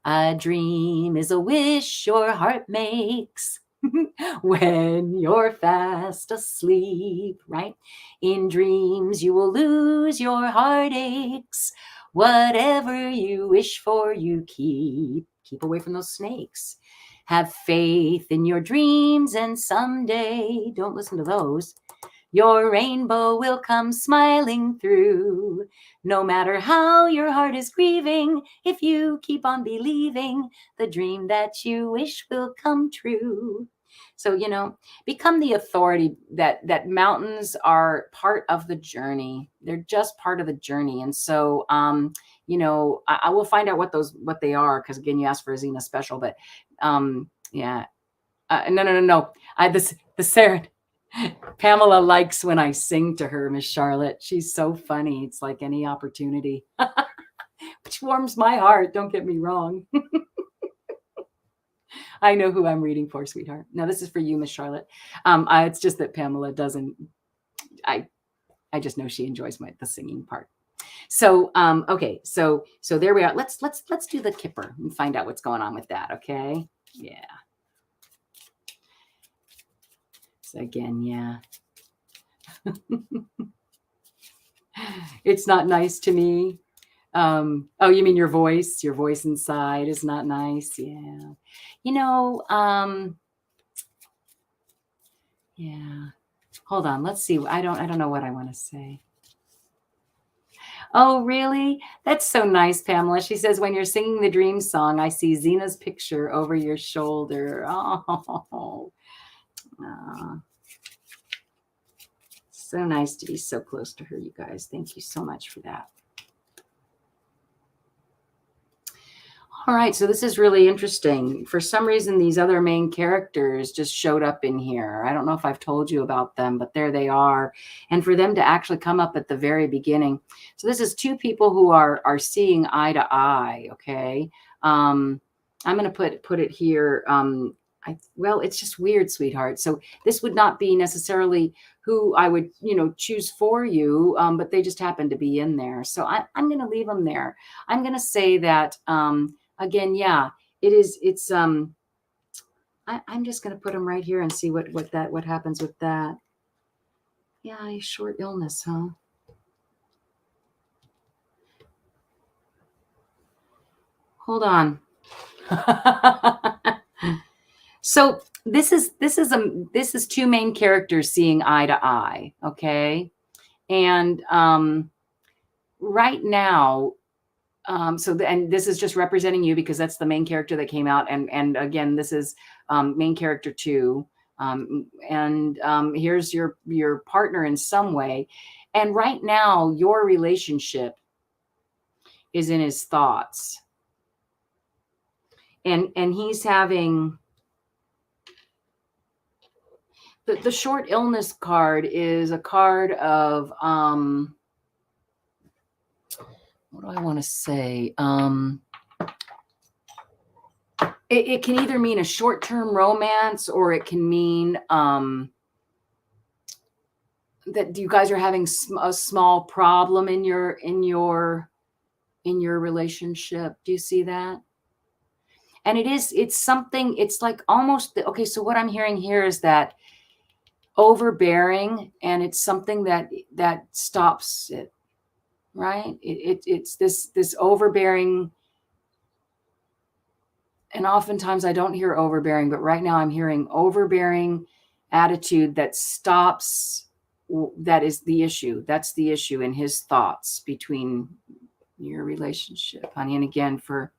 A dream is a wish your heart makes when you're fast asleep, right? In dreams, you will lose your heartaches. Whatever you wish for, you keep. Keep away from those snakes. Have faith in your dreams, and someday, don't listen to those, your rainbow will come smiling through. No matter how your heart is grieving, if you keep on believing, the dream that you wish will come true. So, you know, become the authority, that mountains are part of the journey. They're just part of the journey. And so, you know, I will find out what they are, because again, you asked for a Zina special, but yeah. No. The Sarah. Pamela likes when I sing to her, Miss Charlotte. She's so funny. It's like any opportunity. Which warms my heart. Don't get me wrong. I know who I'm reading for, sweetheart. Now, this is for you, Miss Charlotte. It's just that Pamela doesn't. I just know she enjoys the singing part. So, okay. So there we are. Let's do the Kipper and find out what's going on with that. Okay. Yeah. So again, yeah. It's not nice to me. Oh, you mean your voice? Your voice inside is not nice. Yeah. You know, yeah. Hold on. Let's see. I don't know what I want to say. Oh, really? That's so nice, Pamela. She says, when you're singing the dream song, I see Zina's picture over your shoulder. Oh. So nice to be so close to her, you guys. Thank you so much for that. All right, so this is really interesting. For some reason, these other main characters just showed up in here. I don't know if I've told you about them, but there they are. And for them to actually come up at the very beginning. So this is two people who are seeing eye to eye, okay? I'm going to put it here. Well, it's just weird, sweetheart. So this would not be necessarily who I would, choose for you, but they just happen to be in there. So I'm going to leave them there. I'm going to say that, again, yeah, it's, I'm just going to put them right here and see what happens with that. Yeah, a short illness, huh? Hold on. So this is two main characters seeing eye to eye, okay? And right now, and this is just representing you because that's the main character that came out, and again, this is main character 2, and here's your partner in some way, and right now your relationship is in his thoughts, and he's having. The short illness card is a card of, what do I want to say? It can either mean a short-term romance, or it can mean that you guys are having a small problem in your relationship. Do you see that? And it's something, it's like almost, okay, so what I'm hearing here is that overbearing, and it's something that stops it, right? It's this overbearing, and oftentimes I don't hear overbearing, but right now I'm hearing overbearing attitude that stops. That is the issue. That's the issue in his thoughts between your relationship, honey. And again, for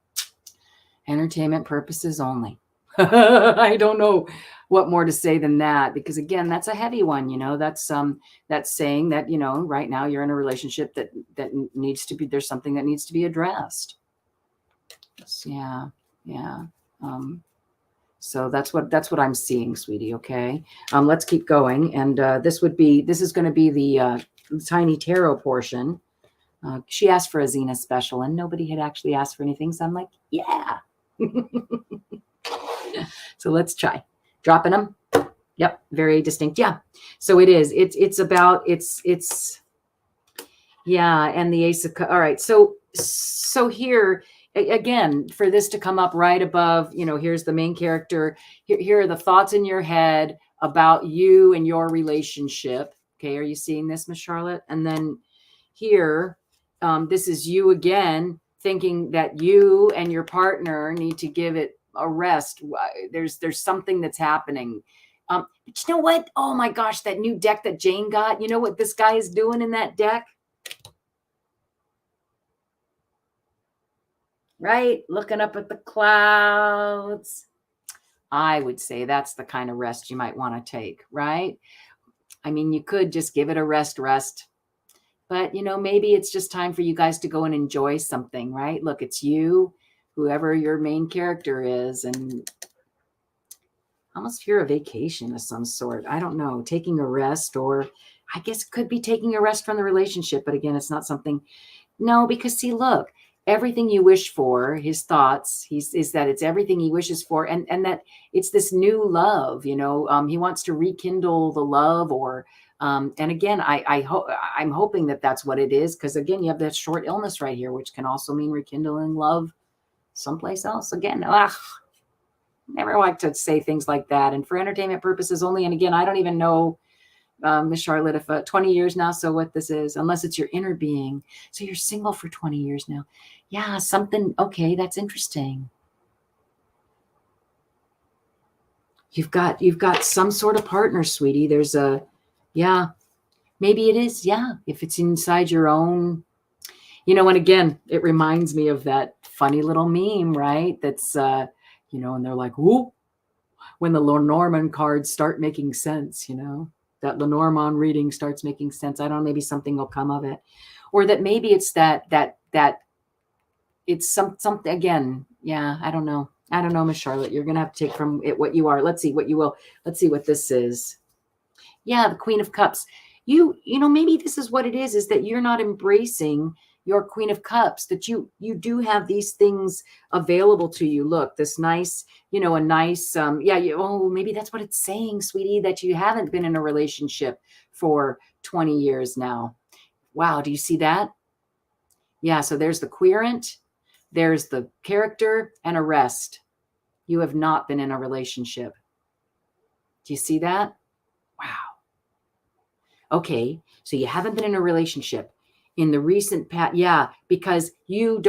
entertainment purposes only. I don't know what more to say than that, because again, that's a heavy one. That's saying that, right now you're in a relationship that needs to be, there's something that needs to be addressed. Yeah. So that's what I'm seeing, sweetie. Okay. Let's keep going. And this is going to be the tiny tarot portion. She asked for a Zina special, and nobody had actually asked for anything. So I'm like, yeah. So let's try. Dropping them. Yep. Very distinct. Yeah. So it is. It's about, yeah. And the Ace of Cups. All right. So here, again, for this to come up right above, here's the main character. Here are the thoughts in your head about you and your relationship. Okay. Are you seeing this, Miss Charlotte? And then here, this is you again, thinking that you and your partner need to give it a rest. There's something that's happening. But you know what? Oh my gosh, that new deck that Jane got. You know what this guy is doing in that deck? Right? Looking up at the clouds. I would say that's the kind of rest you might want to take, right? I mean, you could just give it a rest. But, maybe it's just time for you guys to go and enjoy something, right? Look, it's you, whoever your main character is, and almost fear a vacation of some sort. I don't know, taking a rest, or I guess it could be taking a rest from the relationship. But again, it's not something. No, because see, look, everything you wish for, his thoughts, is that it's everything he wishes for, and that it's this new love. He wants to rekindle the love, or and again, I'm hoping that that's what it is, because again, you have that short illness right here, which can also mean rekindling love someplace else. Again, never like to say things like that, and for entertainment purposes only. And again, I don't even know, Miss Charlotte, if 20 years now, so what this is, unless it's your inner being. So you're single for 20 years now. Yeah, something. Okay, that's interesting. You've got some sort of partner, sweetie. There's yeah, maybe it is. Yeah, if it's inside your own, and again, it reminds me of that funny little meme, right? That's, and they're like, whoop, when the Lenormand cards start making sense, that Lenormand reading starts making sense. I don't know, maybe something will come of it, or that maybe it's that it's something again. Yeah, I don't know, Miss Charlotte. You're gonna have to take from it what you are. Let's see what you will. Let's see what this is. Yeah, the Queen of Cups. Maybe this is what it is that you're not embracing your Queen of Cups, that you do have these things available to you. Look, this nice, a nice, maybe that's what it's saying, sweetie, that you haven't been in a relationship for 20 years now. Wow, do you see that? Yeah, so there's the querent, there's the character, and a rest. You have not been in a relationship. Do you see that? Wow. Okay, so you haven't been in a relationship in the recent past. Yeah, because you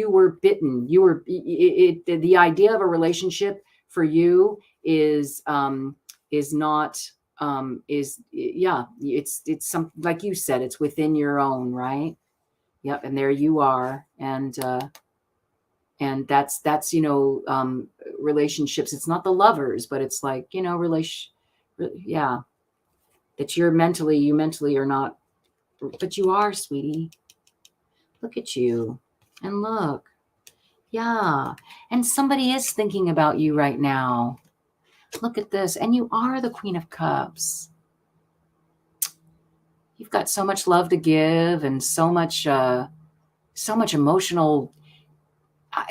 were bitten. You were the idea of a relationship for you is not yeah, it's something like you said, it's within your own, right? Yep, and there you are, and that's relationships. It's not the lovers, but it's like yeah. That you mentally are not, but you are, sweetie. Look at you. And look. Yeah. And somebody is thinking about you right now. Look at this. And you are the Queen of Cups. You've got so much love to give, and so much emotional.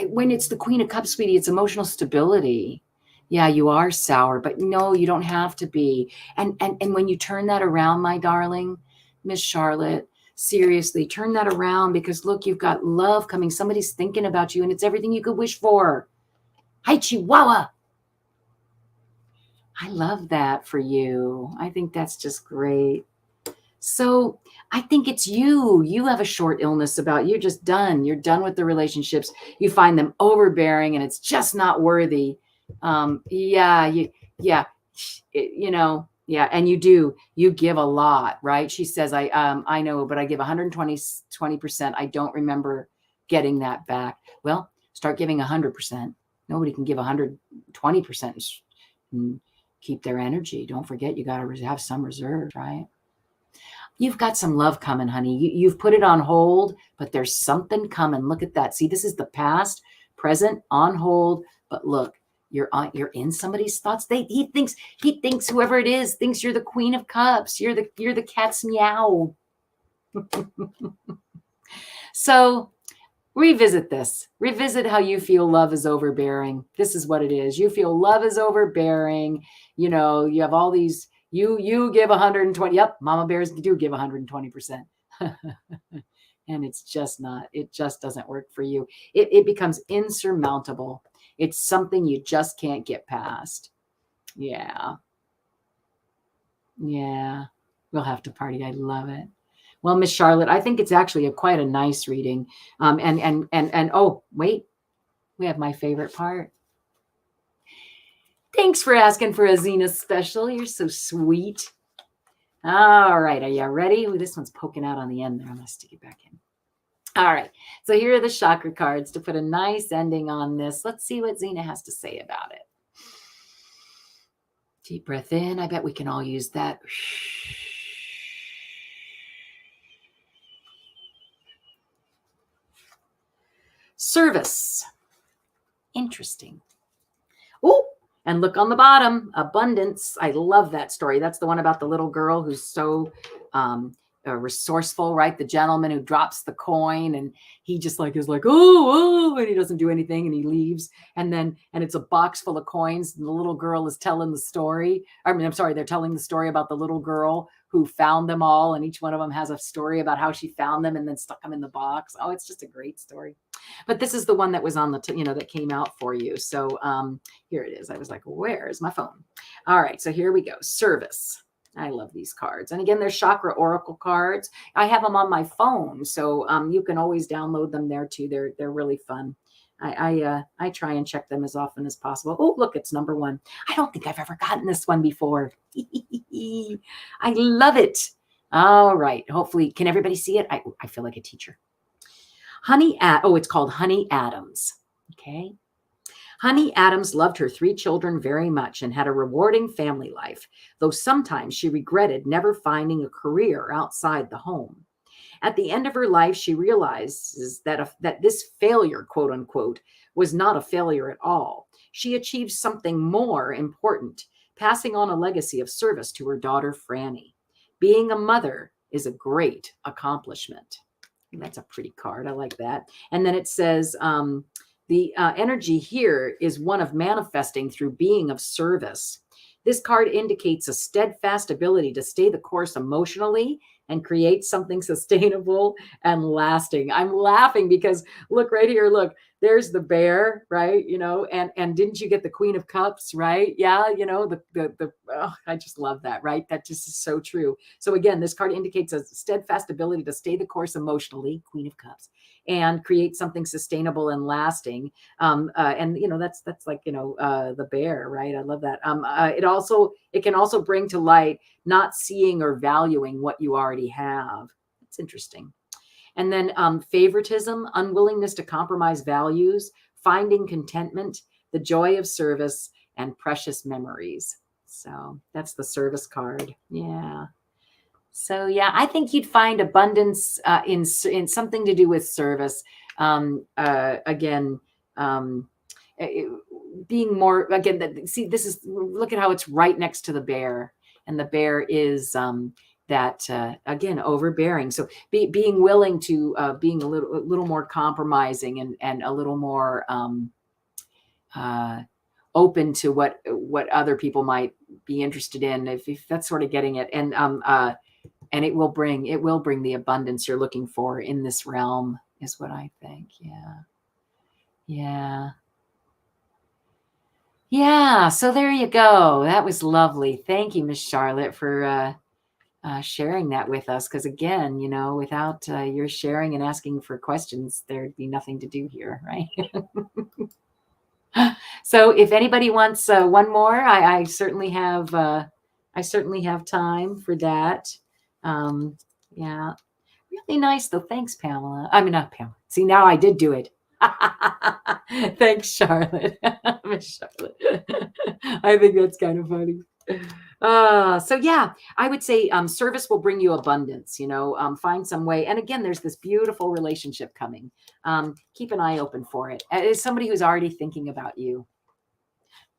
When it's the Queen of Cups, sweetie, it's emotional stability. Yeah, you are sour, but no, you don't have to be. And when you turn that around, my darling, Miss Charlotte, seriously, turn that around, because look, you've got love coming. Somebody's thinking about you, and it's everything you could wish for. Hi, Chihuahua. I love that for you. I think that's just great. So I think it's you. You have a short illness about you. You're just done. You're done with the relationships. You find them overbearing, and it's just not worthy. Yeah, yeah, yeah. And you give a lot, right? She says, I know, but I give 120%. I don't remember getting that back. Well, start giving 100%. Nobody can give 120% and keep their energy. Don't forget, you got to have some reserve, right? You've got some love coming, honey. You've put it on hold, but there's something coming. Look at that. See, this is the past, present, on hold. But look, you're in somebody's thoughts. He thinks whoever it is thinks you're the Queen of Cups. You're the cat's meow. So revisit this. Revisit how you feel love is overbearing. This is what it is. You feel love is overbearing. You know, you have all these, you give 120. Yep, mama bears do give 120%. And it's just not, it just doesn't work for you. It becomes insurmountable. It's something you just can't get past. Yeah. Yeah. We'll have to party. I love it. Well, Miss Charlotte, I think it's actually quite a nice reading. And oh, wait, we have my favorite part. Thanks for asking for a Zina special. You're so sweet. All right, are you ready? Ooh, this one's poking out on the end there. I'm going to stick it back in. All right, so here are the chakra cards to put a nice ending on this. Let's see what Zina has to say about it. Deep breath in. I bet we can all use that. Service. Interesting. Oh, and look on the bottom, abundance. I love that story. That's the one about the little girl who's so resourceful, right? The gentleman who drops the coin and he just like is like, oh, and he doesn't do anything and he leaves. And it's a box full of coins and the little girl is telling the story. I mean, I'm sorry, they're telling the story about the little girl who found them all. And each one of them has a story about how she found them and then stuck them in the box. Oh, it's just a great story. But this is the one that was on the, that came out for you. So here it is. I was like, where's my phone? All right. So here we go. Service. I love these cards. And again, they're chakra oracle cards. I have them on my phone. So you can always download them there too. They're really fun. I try and check them as often as possible. Oh, look, it's number 1. I don't think I've ever gotten this one before. I love it. All right. Hopefully, can everybody see it? I feel like a teacher. It's called Honey Adams. Okay. Honey Adams loved her 3 children very much and had a rewarding family life, though sometimes she regretted never finding a career outside the home. At the end of her life, she realizes that this failure, quote unquote, was not a failure at all. She achieved something more important, passing on a legacy of service to her daughter, Franny. Being a mother is a great accomplishment. That's a pretty card. I like that. And then it says, the energy here is one of manifesting through being of service. This card indicates a steadfast ability to stay the course emotionally and create something sustainable and lasting. I'm laughing because look right here. Look, there's the bear, right? And didn't you get the Queen of Cups, right? Yeah. I just love that, right? That just is so true. So again, this card indicates a steadfast ability to stay the course emotionally, Queen of Cups, and create something sustainable and lasting. That's like, the bear, right? I love that. It can also bring to light not seeing or valuing what you already have. It's interesting. And then favoritism, unwillingness to compromise values, finding contentment, the joy of service, and precious memories. So that's the service card. Yeah. So yeah, I think you'd find abundance in something to do with service. Being more, again, see, look at how it's right next to the bear. And the bear is again, overbearing. So being willing to being a little more compromising and a little more open to what other people might be interested in, if that's sort of getting it. And it will bring the abundance you're looking for in this realm, is what I think. Yeah. Yeah. Yeah. So there you go. That was lovely. Thank you, Miss Charlotte, for sharing that with us. Because again, without your sharing and asking for questions, there'd be nothing to do here, right? So if anybody wants one more, I certainly have time for that. Yeah, really nice though. Thanks, Pamela. I mean, not Pamela. See, now I did do it. Thanks, Charlotte. Miss Charlotte. I think that's kind of funny. So yeah, I would say service will bring you abundance. Find some way. And again, there's this beautiful relationship coming. Keep an eye open for it. As somebody who's already thinking about you.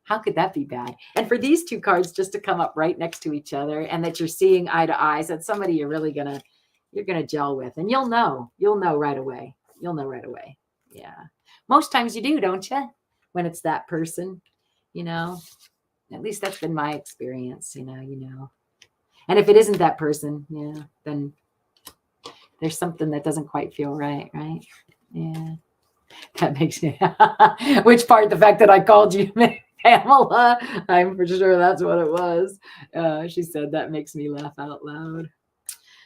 How could that be bad? And for these 2 cards just to come up right next to each other, and that you're seeing eye to eye, so that's somebody you're gonna gel with, and you'll know right away. You'll know right away. Yeah. Most times you do, don't you? When it's that person, you know, at least that's been my experience, you know. And if it isn't that person, yeah, then there's something that doesn't quite feel right, right? Yeah. That makes me, which part, the fact that I called you Pamela, I'm for sure that's what it was. She said that makes me laugh out loud.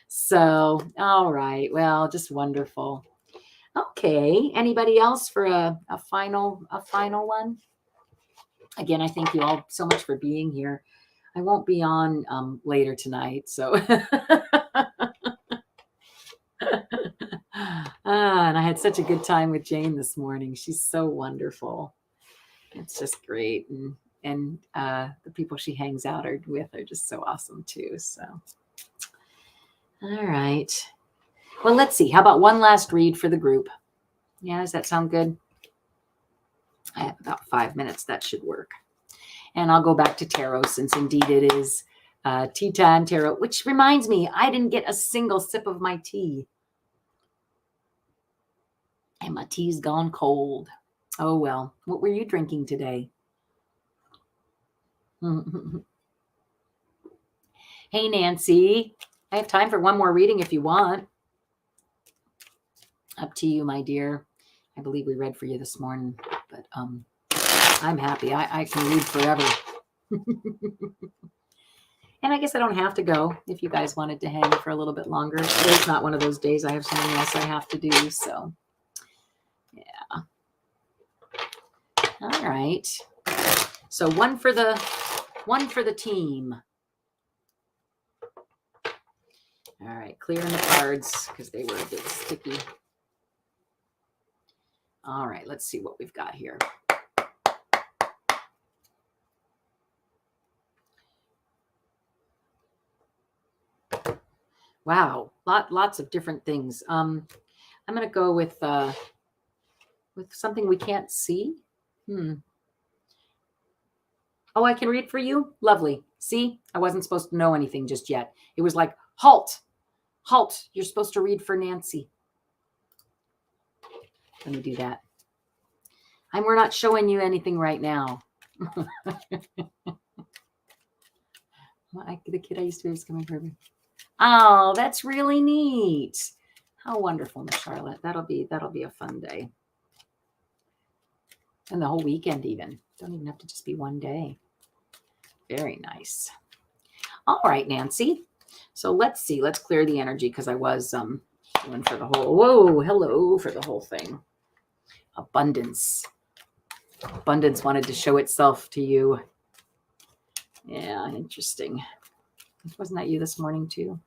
So, all right. Well, just wonderful. Okay. Anybody else for a final one? Again, I thank you all so much for being here. I won't be on later tonight, so and I had such a good time with Jane this morning. She's so wonderful. It's just great, and the people she hangs out with are just so awesome too. So, all right. Well, let's see. How about one last read for the group? Yeah, does that sound good? I have about 5 minutes. That should work. And I'll go back to tarot since indeed it is tea time tarot, which reminds me, I didn't get a single sip of my tea. And my tea's gone cold. Oh, well. What were you drinking today? Hey, Nancy. I have time for one more reading if you want. Up to you, my dear. I believe we read for you this morning, but I'm happy. I can read forever. And I guess I don't have to go if you guys wanted to hang for a little bit longer. It's not one of those days I have something else I have to do. So, yeah. All right. So one for the team. All right. Clearing the cards because they were a bit sticky. All right. Let's see what we've got here. Wow, lots of different things. I'm going to go with something we can't see. Oh, I can read for you? Lovely. See, I wasn't supposed to know anything just yet. It was like, halt, you're supposed to read for Nancy. Let me do that. We're not showing you anything right now. The kid I used to be is coming for me. Oh, that's really neat. How wonderful, Miss Charlotte. That'll be a fun day. And the whole weekend even. Don't even have to just be one day. Very nice. All right, Nancy. So let's see. Let's clear the energy because I was doing for the whole. Whoa, hello for the whole thing. Abundance. Abundance wanted to show itself to you. Yeah, interesting. Wasn't that you this morning too?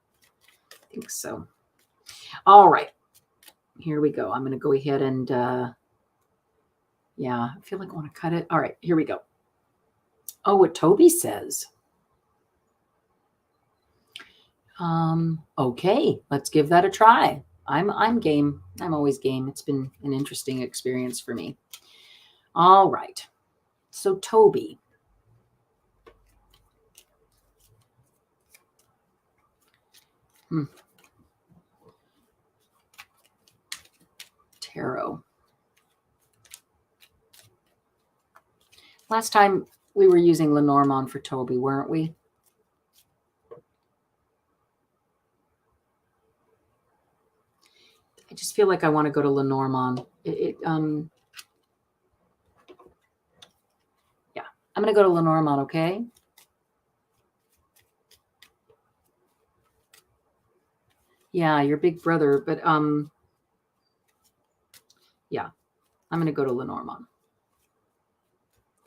I think so. All right. Here we go. I'm going to go ahead and, yeah, I feel like I want to cut it. All right, here we go. Oh, what Toby says. Okay, let's give that a try. I'm game. I'm always game. It's been an interesting experience for me. All right. So Toby. Tarot. Last time we were using Lenormand for Toby, weren't we? I just feel like I want to go to Lenormand. Yeah, I'm going to go to Lenormand, okay? Yeah, your big brother, but yeah, I'm going to go to Lenormand.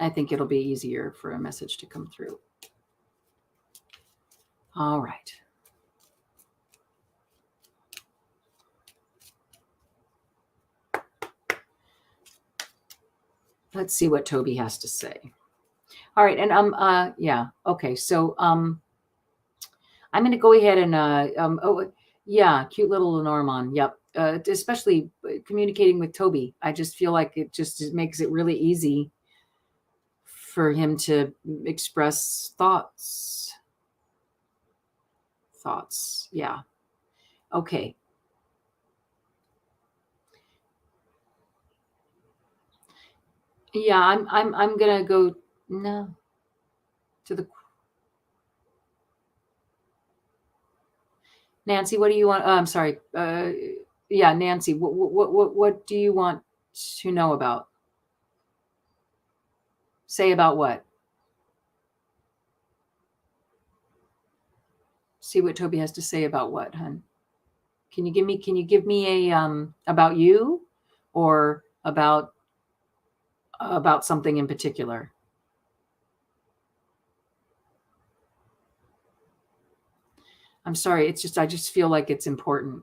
I think it'll be easier for a message to come through. All right. Let's see what Toby has to say. All right, and yeah, okay. So I'm going to go ahead and oh yeah, cute little Lenormand. Yep. Especially communicating with Toby. I just feel like it makes it really easy for him to express thoughts. Yeah. Okay. Yeah, I'm gonna go no to the Nancy. What do you want? I'm sorry. Yeah, Nancy. What do you want to know about? Say about what? See what Toby has to say about what, hun? Can you give me a about you or about something in particular? I'm sorry, it's just I just feel like it's important.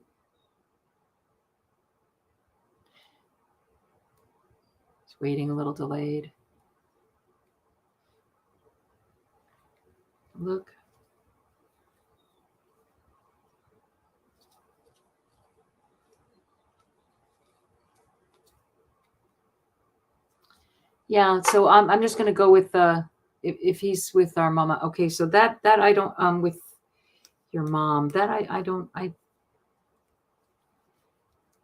It's waiting a little delayed. Look. Yeah, so I'm just gonna go with if he's with our mama. Okay, so that I don't with your mom that I don't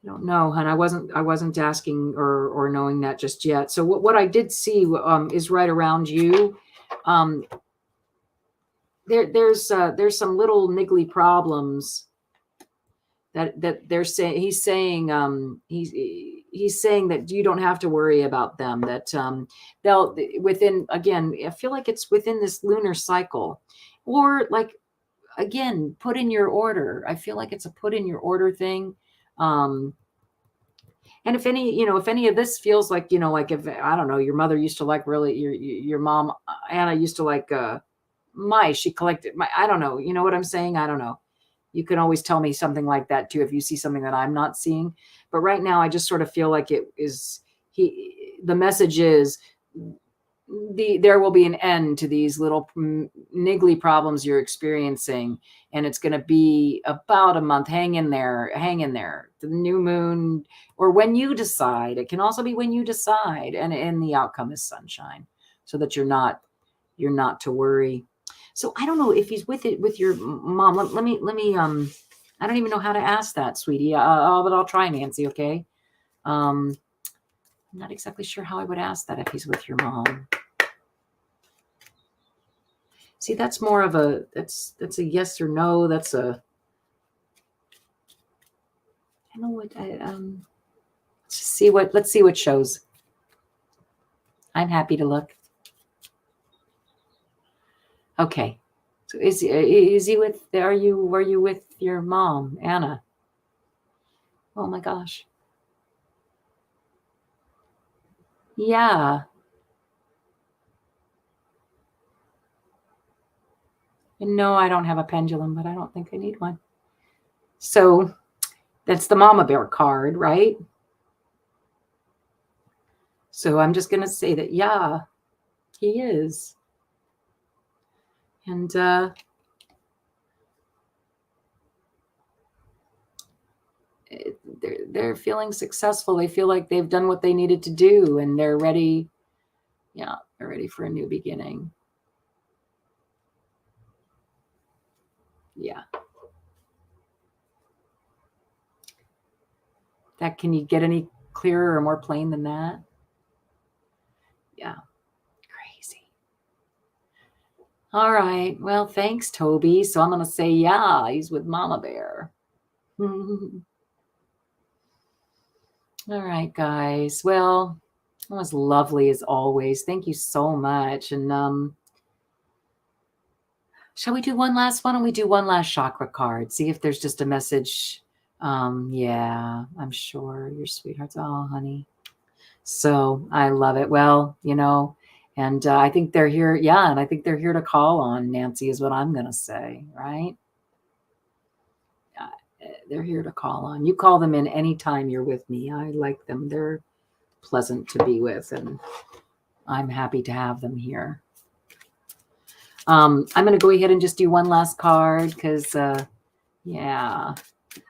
know, hon. I wasn't asking or knowing that just yet. So what I did see is right around you. Um, there's some little niggly problems that they're saying. He's saying that you don't have to worry about them. That they'll within again. I feel like it's within this lunar cycle, or like again, put in your order. I feel like it's a put in your order thing. And if any of this feels like, like if, I don't know, your mother used to like really, your mom, Anna used to like mice, she collected my, I don't know, you know what I'm saying? I don't know. You can always tell me something like that too, if you see something that I'm not seeing. But right now, I just sort of feel like the message is there will be an end to these little niggly problems you're experiencing, and it's going to be about a month. Hang in there, the new moon, or when you decide. It can also be when you decide, and the outcome is sunshine, so that you're not to worry. So I don't know if he's with your mom. Let me I don't even know how to ask that, sweetie. But I'll try, Nancy. Okay. I'm not exactly sure how I would ask that if he's with your mom. See, that's more of that's a yes or no. That's a I don't know what let's see what shows. I'm happy to look. Okay. So is he with were you with your mom, Anna? Oh my gosh. Yeah. And no, I don't have a pendulum, but I don't think I need one. So that's the mama bear card, right? So I'm just going to say that, yeah, he is. And they're feeling successful. They feel like they've done what they needed to do, and they're ready. Yeah, they're ready for a new beginning. Yeah. That can you get any clearer or more plain than that? Yeah. Crazy. All right. Well, thanks, Toby. So I'm going to say, yeah, he's with Mama Bear. All right, guys. Well, it was lovely as always. Thank you so much. And shall we do one last one? And we do one last chakra card. See if there's just a message. Yeah, I'm sure your sweethearts. Oh, honey. So I love it. Well, and I think they're here. Yeah, and I think they're here to call on Nancy is what I'm going to say, right? They're here to call on. You call them in anytime you're with me. I like them. They're pleasant to be with, and I'm happy to have them here. I'm going to go ahead and just do one last card because, yeah,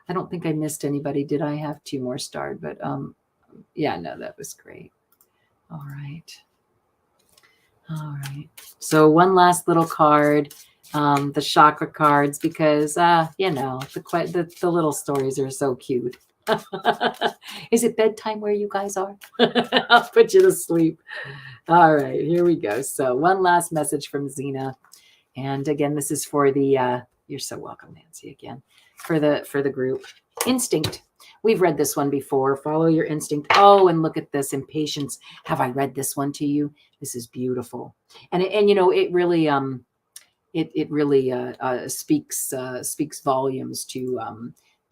I don't think I missed anybody. Did I have two more starred? But yeah, no, that was great. All right. All right. So one last little card, the chakra cards, because the little stories are so cute. Is it bedtime where you guys are? I'll put you to sleep. All right, here we go. So one last message from Zina. And again, this is for the, you're so welcome, Nancy, again, for the group. Instinct. We've read this one before. Follow your instinct. Oh, and look at this. Impatience. Have I read this one to you? This is beautiful. And you know, it really, it really speaks volumes to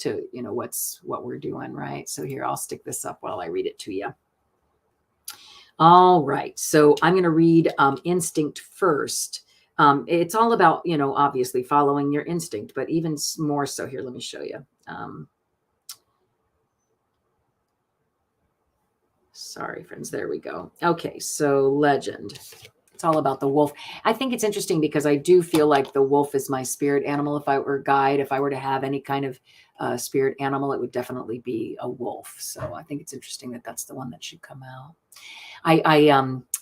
you know what we're doing, right? So here, I'll stick this up while I read it to you. All right, so I'm going to read instinct first. It's all about, you know, obviously following your instinct, but even more so here. Let me show you. Sorry, friends. There we go. Okay, so legend. It's all about the wolf. I think it's interesting because I do feel like the wolf is my spirit animal. If I were a guide, if I were to have any kind of spirit animal, it would definitely be a wolf. So I think it's interesting that that's the one that should come out.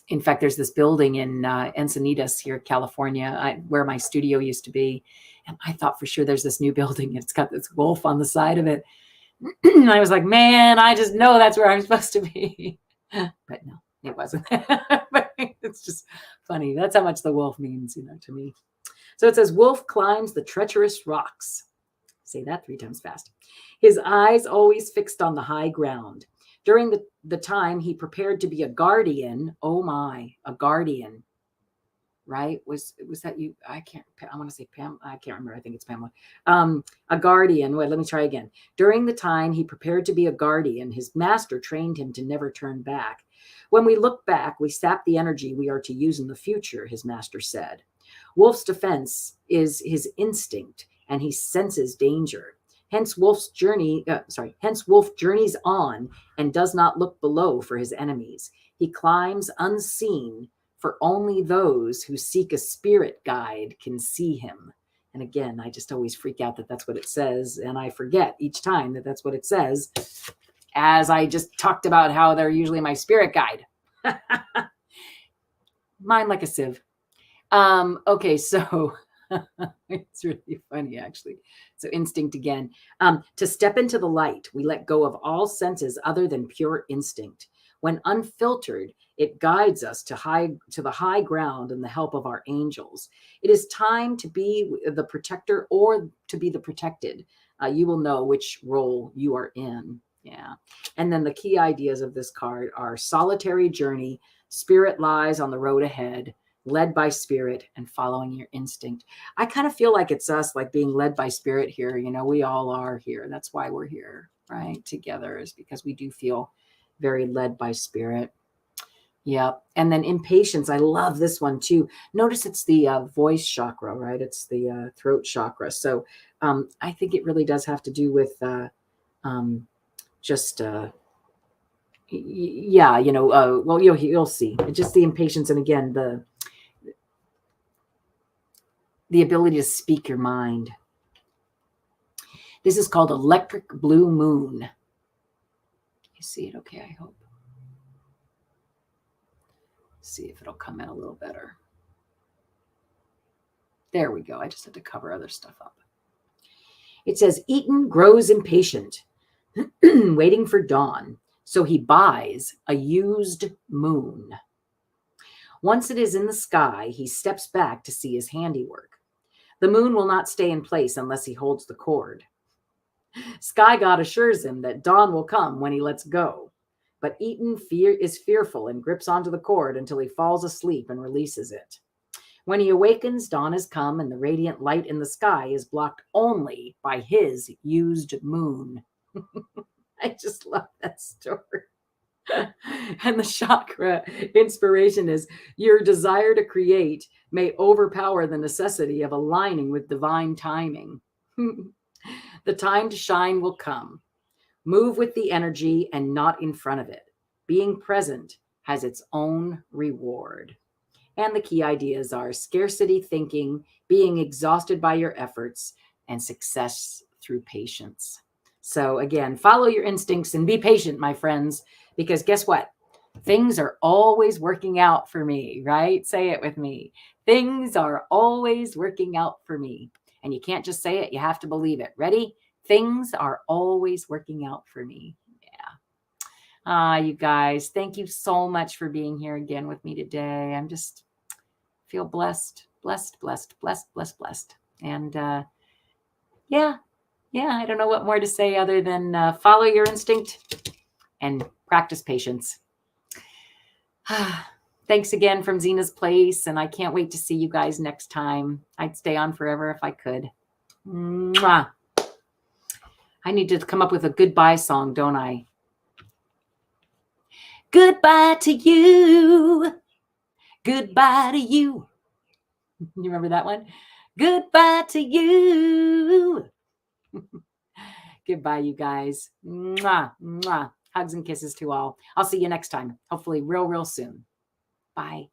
In fact, there's this building in Encinitas here, California, where my studio used to be. And I thought for sure there's this new building. It's got this wolf on the side of it. And I was like, man, I just know that's where I'm supposed to be. But no, it wasn't. But it's just funny. That's how much the wolf means, you know, to me. So it says, wolf climbs the treacherous rocks. Say that 3 times fast. His eyes always fixed on the high ground. During the time he prepared to be a guardian, oh my, a guardian, right? Was that you? I want to say Pam. I can't remember. I think it's Pamela. A guardian. Wait, let me try again. During the time he prepared to be a guardian, his master trained him to never turn back. When we look back, we sap the energy we are to use in the future, his master said. Wolf's defense is his instinct, and he senses danger. Hence, Wolf journeys on and does not look below for his enemies. He climbs unseen, for only those who seek a spirit guide can see him. And again, I just always freak out that that's what it says, and I forget each time that that's what it says, as I just talked about how they're usually my spirit guide. Mine like a sieve. Okay, so it's really funny, actually. So instinct again. To step into the light, we let go of all senses other than pure instinct. When unfiltered, it guides us to the high ground and the help of our angels. It is time to be the protector or to be the protected. You will know which role you are in. Yeah. And then the key ideas of this card are solitary journey, spirit lies on the road ahead, led by spirit, and following your instinct. I kind of feel like it's us, like being led by spirit here. You know, we all are here. That's why we're here, right? Together, is because we do feel very led by spirit. Yep. And then impatience. I love this one too. Notice it's the voice chakra, right? It's the throat chakra. So I think it really does have to do with yeah, you know, well, you'll see. Just the impatience, and again, the ability to speak your mind. This is called electric blue moon. You see it? Okay, I hope. See if it'll come in a little better. There we go. I just had to cover other stuff up. It says, Eaton grows impatient, waiting for dawn, so he buys a used moon. Once it is in the sky, he steps back to see his handiwork. The moon will not stay in place unless he holds the cord. Sky God assures him that dawn will come when he lets go. But Eaton is fearful and grips onto the cord until he falls asleep and releases it. When he awakens, dawn has come, and the radiant light in the sky is blocked only by his used moon. I just love that story. And the chakra inspiration is, your desire to create may overpower the necessity of aligning with divine timing. The time to shine will come. Move with the energy and not in front of it. Being present has its own reward. And the key ideas are scarcity thinking, being exhausted by your efforts, and success through patience. So again, follow your instincts and be patient, my friends, because guess what? Things are always working out for me, right? Say it with me. Things are always working out for me. And you can't just say it, you have to believe it. Ready? Things are always working out for me. Yeah. You guys, thank you so much for being here again with me today. I'm just feel blessed. And yeah, I don't know what more to say other than follow your instinct and practice patience. Thanks again from Zina's Place, and I can't wait to see you guys next time. I'd stay on forever if I could. Mwah. I need to come up with a goodbye song, don't I? Goodbye to you. Goodbye to you. You remember that one? Goodbye to you. Goodbye, you guys. Mwah, mwah. Hugs and kisses to all. I'll see you next time. Hopefully real soon. Bye.